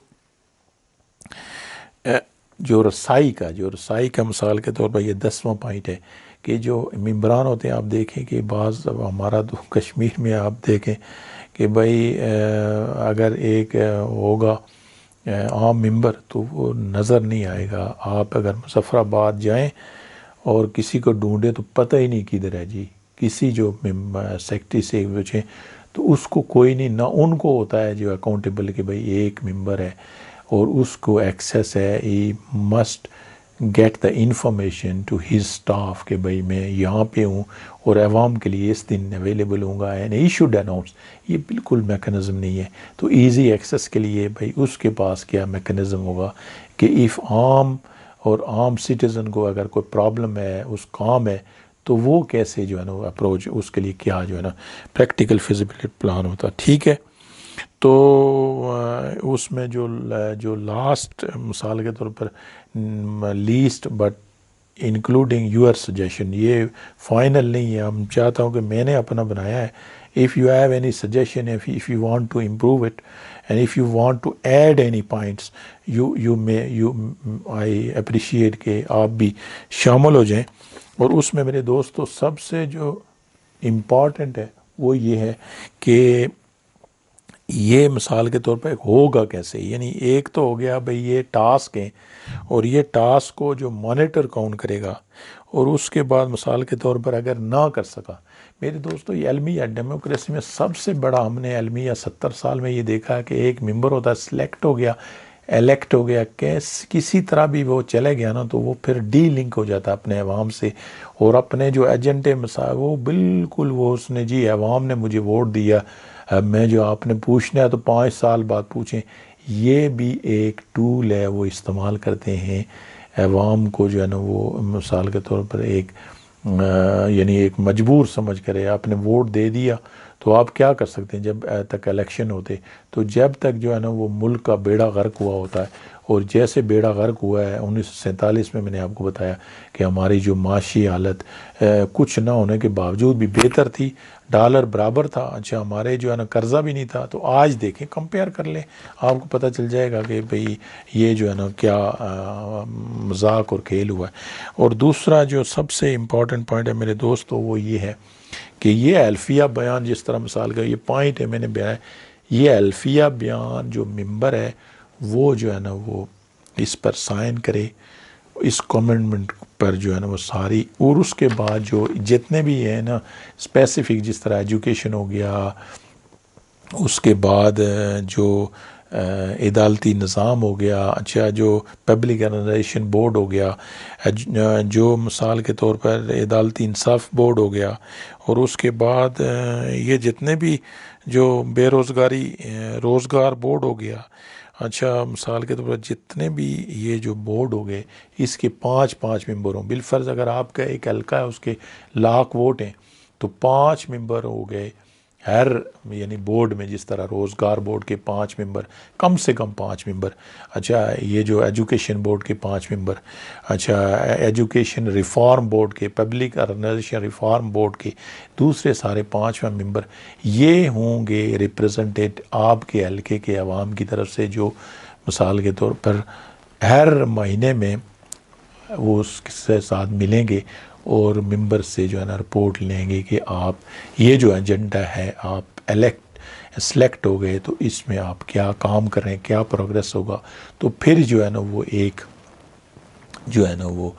جو رسائی کا مثال کے طور پر یہ 10واں پوائنٹ ہے کہ جو ممبران ہوتے ہیں، آپ دیکھیں کہ بعض ہمارا تو کشمیر میں آپ دیکھیں کہ بھائی اگر ایک ہوگا عام ممبر تو وہ نظر نہیں آئے گا۔ آپ اگر مظفر آباد جائیں اور کسی کو ڈھونڈے تو پتہ ہی نہیں کدھر ہے جی، کسی جو سیکٹری سے پوچھیں تو اس کو کوئی نہیں، نہ ان کو ہوتا ہے جو اکاؤنٹیبل کہ بھئی ایک ممبر ہے اور اس کو ایکسیس ہے، he must get the information to his staff کہ بھئی میں یہاں پہ ہوں اور عوام کے لیے اس دن اویلیبل ہوں گا، اینڈ ہی شوڈ اناؤنس۔ یہ بالکل میکنزم نہیں ہے۔ تو ایزی ایکسیس کے لیے بھئی اس کے پاس کیا میکنزم ہوگا کہ ایف عام سٹیزن کو اگر کوئی پرابلم ہے، اس کام ہے، تو وہ کیسے جو ہے نا اپروچ، اس کے لیے کیا جو ہے نا پریکٹیکل فیزیبلٹی پلان ہوتا ہے۔ ٹھیک ہے، تو اس میں جو لاسٹ مثال کے طور پر least but including your suggestion, یہ فائنل نہیں ہے، ہم چاہتا ہوں کہ میں نے اپنا بنایا ہے۔ if you have any suggestion, if you want to improve it and if you want to add any points I appreciate کہ آپ بھی شامل ہو جائیں۔ اور اس میں میرے دوستو سب سے جو امپورٹنٹ ہے وہ یہ ہے کہ یہ مثال کے طور پر ہوگا کیسے، یعنی ایک تو ہو گیا بھئی یہ ٹاسک ہیں اور یہ ٹاسک کو جو مانیٹر کون کرے گا، اور اس کے بعد مثال کے طور پر اگر نہ کر سکا، میرے دوستو یہ علمیہ ڈیموکریسی میں سب سے بڑا ہم نے علمیہ 70 سال میں یہ دیکھا ہے کہ ایک ممبر ہوتا ہے، سلیکٹ ہو گیا، الیکٹ ہو گیا، کسی طرح بھی وہ چلے گیا نا تو وہ پھر ڈی لنک ہو جاتا ہے اپنے عوام سے، اور اپنے جو ایجنٹے مسائل وہ بالکل وہ اس نے جی عوام نے مجھے ووٹ دیا، میں جو آپ نے پوچھنا ہے تو 5 سال بعد پوچھیں۔ یہ بھی ایک ٹول ہے، وہ استعمال کرتے ہیں عوام کو جو ہے نا وہ مثال کے طور پر ایک یعنی ایک مجبور سمجھ کرے، آپ نے ووٹ دے دیا تو آپ کیا کر سکتے ہیں جب تک الیکشن ہوتے، تو جب تک جو ہے نا وہ ملک کا بیڑا غرق ہوا ہوتا ہے اور جیسے بیڑا غرق ہوا ہے 1947 میں نے آپ کو بتایا کہ ہماری جو معاشی حالت کچھ نہ ہونے کے باوجود بھی بہتر تھی، ڈالر برابر تھا، اچھا ہمارے جو ہے نا قرضہ بھی نہیں تھا، تو آج دیکھیں کمپیئر کر لیں، آپ کو پتہ چل جائے گا کہ بھئی یہ جو ہے نا کیا مذاق اور کھیل ہوا ہے۔ اور دوسرا جو سب سے امپورٹنٹ پوائنٹ ہے میرے دوستو وہ یہ ہے کہ یہ الفیہ بیان جس طرح مثال کا یہ پوائنٹ ہے میں نے بیان، یہ الفیہ بیان جو ممبر ہے وہ جو ہے نا وہ اس پر سائن کرے، اس کمنٹمنٹ پر جو ہے نا وہ ساری، اور اس کے بعد جو جتنے بھی ہیں نا اسپیسیفک جس طرح ایجوکیشن ہو گیا، اس کے بعد جو عدالتی نظام ہو گیا، اچھا جو پبلک آرگنائزیشن بورڈ ہو گیا، جو مثال کے طور پر عدالتی انصاف بورڈ ہو گیا، اور اس کے بعد یہ جتنے بھی جو بے روزگاری روزگار بورڈ ہو گیا، اچھا مثال کے طور پر جتنے بھی یہ جو بورڈ ہو گئے اس کے 5 ممبر ہوں، بالفرض اگر آپ کا ایک حلقہ ہے اس کے 1,00,000 ووٹ ہیں تو 5 ممبر ہو گئے ہر یعنی بورڈ میں، جس طرح روزگار بورڈ کے 5 ممبر، کم سے کم 5 ممبر، اچھا یہ جو ایجوکیشن بورڈ کے 5 ممبر، اچھا ایجوکیشن ریفارم بورڈ کے، پبلک آرگنائزیشن ریفارم بورڈ کے دوسرے سارے 5 ممبر، یہ ہوں گے ریپرزنٹیٹ آپ کے حلقے کے عوام کی طرف سے، جو مثال کے طور پر ہر مہینے میں وہ اس کے ساتھ ملیں گے اور ممبر سے جو ہے نا رپورٹ لیں گے کہ آپ یہ جو ایجنڈا ہے آپ سلیکٹ ہو گئے تو اس میں آپ کیا کام کر رہے ہیں، کیا پروگریس ہوگا، تو پھر جو ہے نا وہ ایک جو ہے نا وہ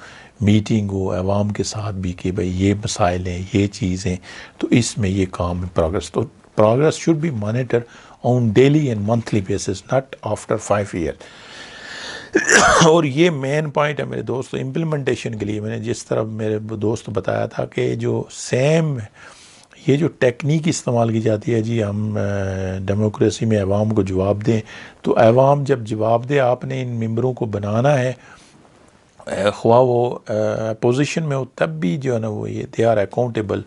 میٹنگ ہو عوام کے ساتھ بھی کہ بھئی یہ مسائل ہیں، یہ چیزیں، تو اس میں یہ کام پروگریس، تو progress should be monitor on daily and monthly basis, not after 5 year. اور یہ مین پوائنٹ ہے میرے دوستو امپلیمنٹیشن کے لیے، میں نے جس طرح میرے دوست بتایا تھا کہ جو سیم یہ جو ٹیکنیک استعمال کی جاتی ہے، جی ہم ڈیموکریسی میں عوام کو جواب دیں، تو عوام جب جواب دے آپ نے ان ممبروں کو بنانا ہے، خواہ وہ اپوزیشن میں ہو تب بھی جو ہے نا وہ یہ they are accountable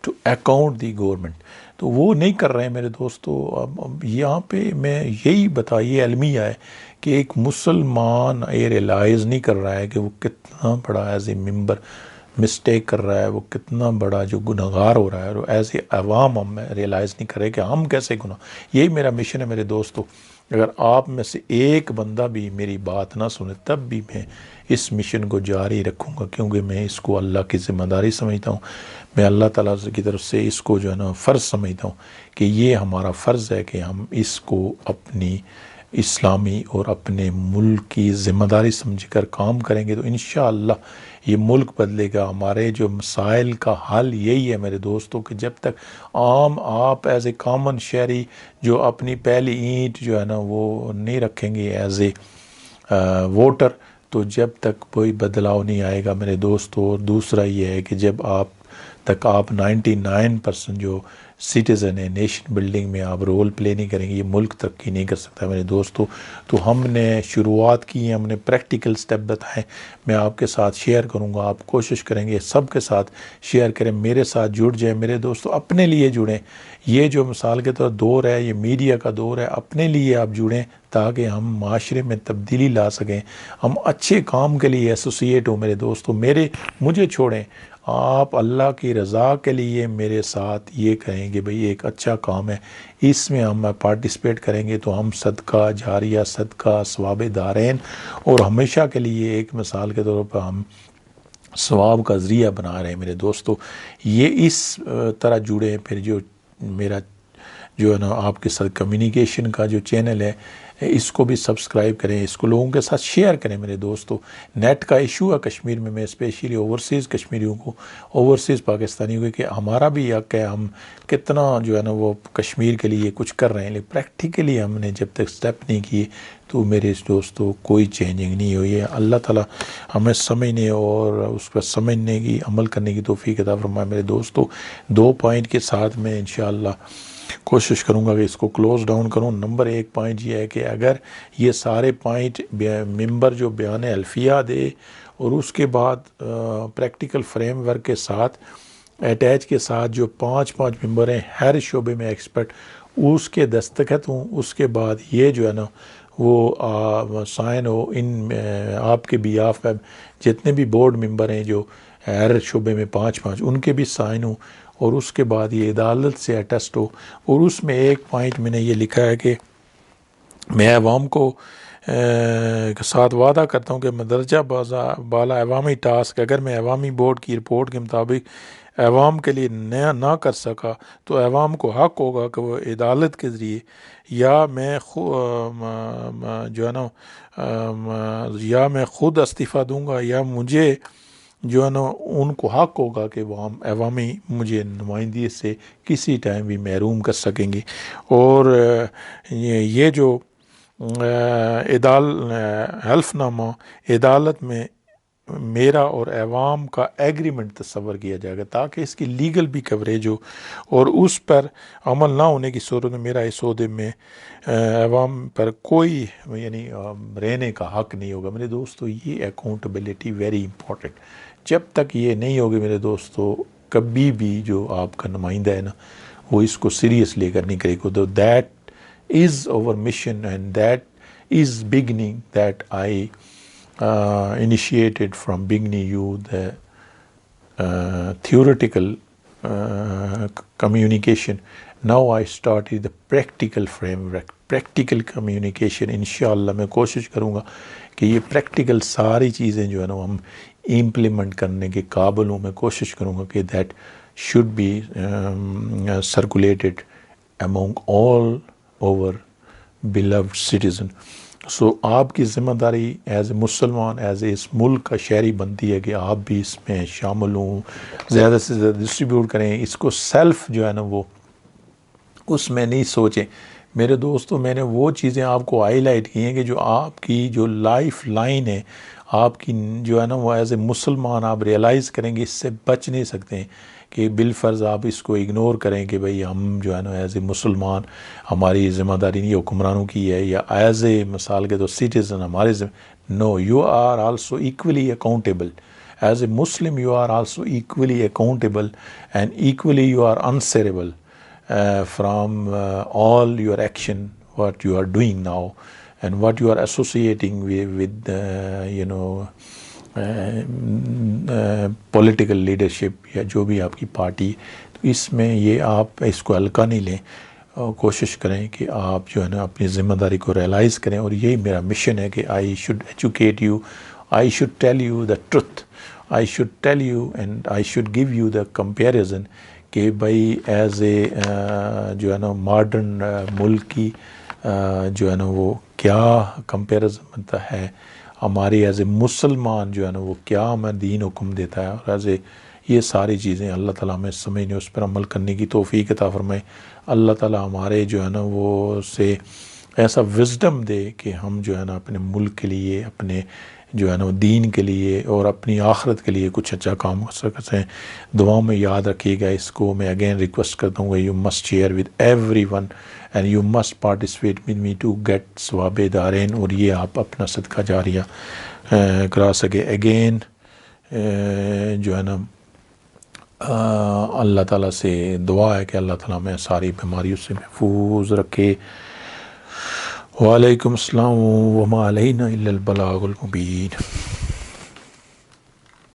to account the government, تو وہ نہیں کر رہے ہیں میرے دوستو۔ اب یہاں پہ میں یہی بتائیے المیہ ہے کہ ایک مسلمان یہ ریلائز نہیں کر رہا ہے کہ وہ کتنا بڑا ایز اے ممبر مسٹیک کر رہا ہے، وہ کتنا بڑا جو گناہگار ہو رہا ہے، اور ایز اے عوام ہم ریلائز نہیں کر رہے کہ ہم کیسے یہی میرا مشن ہے میرے دوستو۔ اگر آپ میں سے ایک بندہ بھی میری بات نہ سنے تب بھی میں اس مشن کو جاری رکھوں گا، کیونکہ میں اس کو اللہ کی ذمہ داری سمجھتا ہوں، میں اللہ تعالیٰ کی طرف سے اس کو جو ہے نا فرض سمجھتا ہوں کہ یہ ہمارا فرض ہے کہ ہم اس کو اپنی اسلامی اور اپنے ملک کی ذمہ داری سمجھ کر کام کریں گے تو انشاءاللہ یہ ملک بدلے گا۔ ہمارے جو مسائل کا حل یہی ہے میرے دوستوں کہ جب تک عام آپ ایز اے کامن شہری جو اپنی پہلی اینٹ جو ہے نا وہ نہیں رکھیں گے ایز اے ووٹر، تو جب تک کوئی بدلاؤ نہیں آئے گا میرے دوستو۔ اور دوسرا یہ ہے کہ جب آپ 99% جو سٹیزن ہے نیشن بلڈنگ میں آپ رول پلے نہیں کریں گے، یہ ملک ترقی نہیں کر سکتا میرے دوستو۔ تو ہم نے شروعات کی ہیں، ہم نے پریکٹیکل سٹیپ بتائیں، میں آپ کے ساتھ شیئر کروں گا، آپ کوشش کریں گے سب کے ساتھ شیئر کریں، میرے ساتھ جڑ جائیں میرے دوستو، اپنے لیے جڑیں۔ یہ جو مثال کے طور دور ہے، یہ میڈیا کا دور ہے، اپنے لیے آپ جڑیں تاکہ ہم معاشرے میں تبدیلی لا سکیں، ہم اچھے کام کے لیے ایسوسیٹ ہوں میرے دوستو۔ مجھے چھوڑیں، آپ اللہ کی رضا کے لیے میرے ساتھ یہ کہیں کہ بھئی ایک اچھا کام ہے، اس میں ہم پارٹیسپیٹ کریں گے تو ہم صدقہ جاریہ، صدقہ ثواب دارین، اور ہمیشہ کے لیے ایک مثال کے طور پر ہم ثواب کا ذریعہ بنا رہے ہیں میرے دوستو۔ یہ اس طرح جڑے ہیں، پھر جو میرا جو ہے نا آپ کے ساتھ کمیونیکیشن کا جو چینل ہے اس کو بھی سبسکرائب کریں، اس کو لوگوں کے ساتھ شیئر کریں میرے دوستو۔ نیٹ کا ایشو ہے کشمیر میں اسپیشلی اوورسیز کشمیریوں کو، اوورسیز پاکستانیوں کو، کہ ہمارا بھی حق ہے، ہم کتنا جو ہے نا وہ کشمیر کے لیے کچھ کر رہے ہیں، لیکن پریکٹیکلی ہم نے جب تک سٹیپ نہیں کیے تو میرے دوستو کوئی چینجنگ نہیں ہوئی ہے۔ اللہ تعالیٰ ہمیں سمجھنے اور اس پر سمجھنے کی عمل کرنے کی توفیق عطا فرمائے میرے دوستو۔ 2 پوائنٹ کے ساتھ میں انشاءاللہ کوشش کروں گا کہ اس کو کلوز ڈاؤن کروں۔ نمبر 1 پوائنٹ یہ ہے کہ اگر یہ سارے پوائنٹ ممبر جو بیان الفیہ دے اور اس کے بعد پریکٹیکل فریم ورک کے ساتھ اٹیچ کے ساتھ جو 5 ممبر ہیں ہر شعبے میں ایکسپرٹ، اس کے دستخط ہوں، اس کے بعد یہ جو ہے نا وہ سائن ہو ان آپ کے بیاف پہ جتنے بھی بورڈ ممبر ہیں جو ہر شعبے میں 5 ان کے بھی سائن ہو، اور اس کے بعد یہ عدالت سے اٹیسٹ ہو۔ اور اس میں ایک پوائنٹ میں نے یہ لکھا ہے کہ میں عوام کو کے ساتھ وعدہ کرتا ہوں کہ مندرجہ بالا عوامی ٹاسک اگر میں عوامی بورڈ کی رپورٹ کے مطابق عوام کے لیے نہ کر سکا تو عوام کو حق ہوگا کہ وہ عدالت کے ذریعے یا میں جو ہے نا یا میں خود استعفیٰ دوں گا، یا مجھے جو ہے نا ان کو حق ہوگا کہ وہ عوامی مجھے نمائندگی سے کسی ٹائم بھی محروم کر سکیں گے۔ اور یہ جو حلف نامہ عدالت میں میرا اور عوام کا ایگریمنٹ تصور کیا جائے گا تاکہ اس کی لیگل بھی کوریج ہو، اور اس پر عمل نہ ہونے کی صورت میں میرا اس عہدے میں عوام پر کوئی یعنی رہنے کا حق نہیں ہوگا۔ میرے دوستو یہ اکاؤنٹیبلٹی ویری امپورٹنٹ، جب تک یہ نہیں ہوگی میرے دوستو کبھی بھی جو آپ کا نمائندہ ہے نا وہ اس کو سیریس لے کر نہیں کرے گا۔ تو that is our mission, and that is beginning that I initiated from beginning you the theoretical communication. Now I started the practical framework, practical communication. انشاءاللہ میں کوشش کروں گا کہ یہ پریکٹیکل ساری چیزیں جو ہے نا ہم امپلیمنٹ کرنے کے قابل ہوں۔ میں کوشش کروں گا کہ that should be circulated among all over beloved citizen. سو آپ کی ذمہ داری ایز اے مسلمان، ایز اے اس ملک کا شہری بنتی ہے کہ آپ بھی اس میں شامل ہوں، زیادہ سے زیادہ ڈسٹریبیوٹ کریں اس کو۔ سیلف جو ہے نا وہ اس میں نہیں سوچیں میرے دوستو۔ میں نے وہ چیزیں آپ کو ہائی لائٹ کی ہیں کہ جو آپ کی جو لائف لائن ہے آپ کی جو ہے نا وہ ایز اے مسلمان آپ ریئلائز کریں گے، اس سے بچ نہیں سکتے ہیں کہ بالفرض آپ اس کو اگنور کریں کہ بھئی ہم جو ہے نا ایز اے مسلمان ہماری ذمہ داری نہیں حکمرانوں کی ہے، یا ایز اے مثال کے تو سٹیزن ہمارے نو، you are also equally accountable as a Muslim, you are also equally accountable and equally you are answerable from all your action what you are doing now and what you are associating with political leadership یا جو بھی آپ کی party, تو اس میں یہ آپ اس کو ہلکا نہیں لیں، کوشش کریں کہ آپ جو ہے نا اپنی ذمہ داری کو ریئلائز کریں۔ اور یہی میرا مشن ہے کہ I should educate you, I should tell you the truth, I should tell you and I should give you the comparison کہ بھائی ایز اے جو ہے نا ماڈرن ملک کی جو ہے نا وہ کیا کمپیریزن بنتا ہے، ہماری ایز اے مسلمان جو ہے نا وہ کیا ہمیں دین حکم دیتا ہے، اور ایز اے یہ ساری چیزیں اللہ تعالیٰ ہمیں سمجھنے اس پر عمل کرنے کی توفیق عطا فرمائے۔ اللہ تعالیٰ ہمارے جو ہے نا وہ سے ایسا وزڈم دے کہ ہم جو ہے نا اپنے ملک کے لیے، اپنے جو ہے نا دین کے لیے اور اپنی آخرت کے لیے کچھ اچھا کام کر سکتے ہیں۔ دعاؤں میں یاد رکھیے گا اس کو۔ میں اگین ریکویسٹ کرتا ہوں کہ you must share with everyone and you must participate with me to get ثواب دارین، اور یہ آپ اپنا صدقہ جاریہ کرا سکے۔ اگین جو ہے نا اللہ تعالیٰ سے دعا ہے کہ اللہ تعالیٰ میں ساری بیماریوں سے محفوظ رکھے۔ وعلیکم السلام وما علینا الا البلاغ المبین۔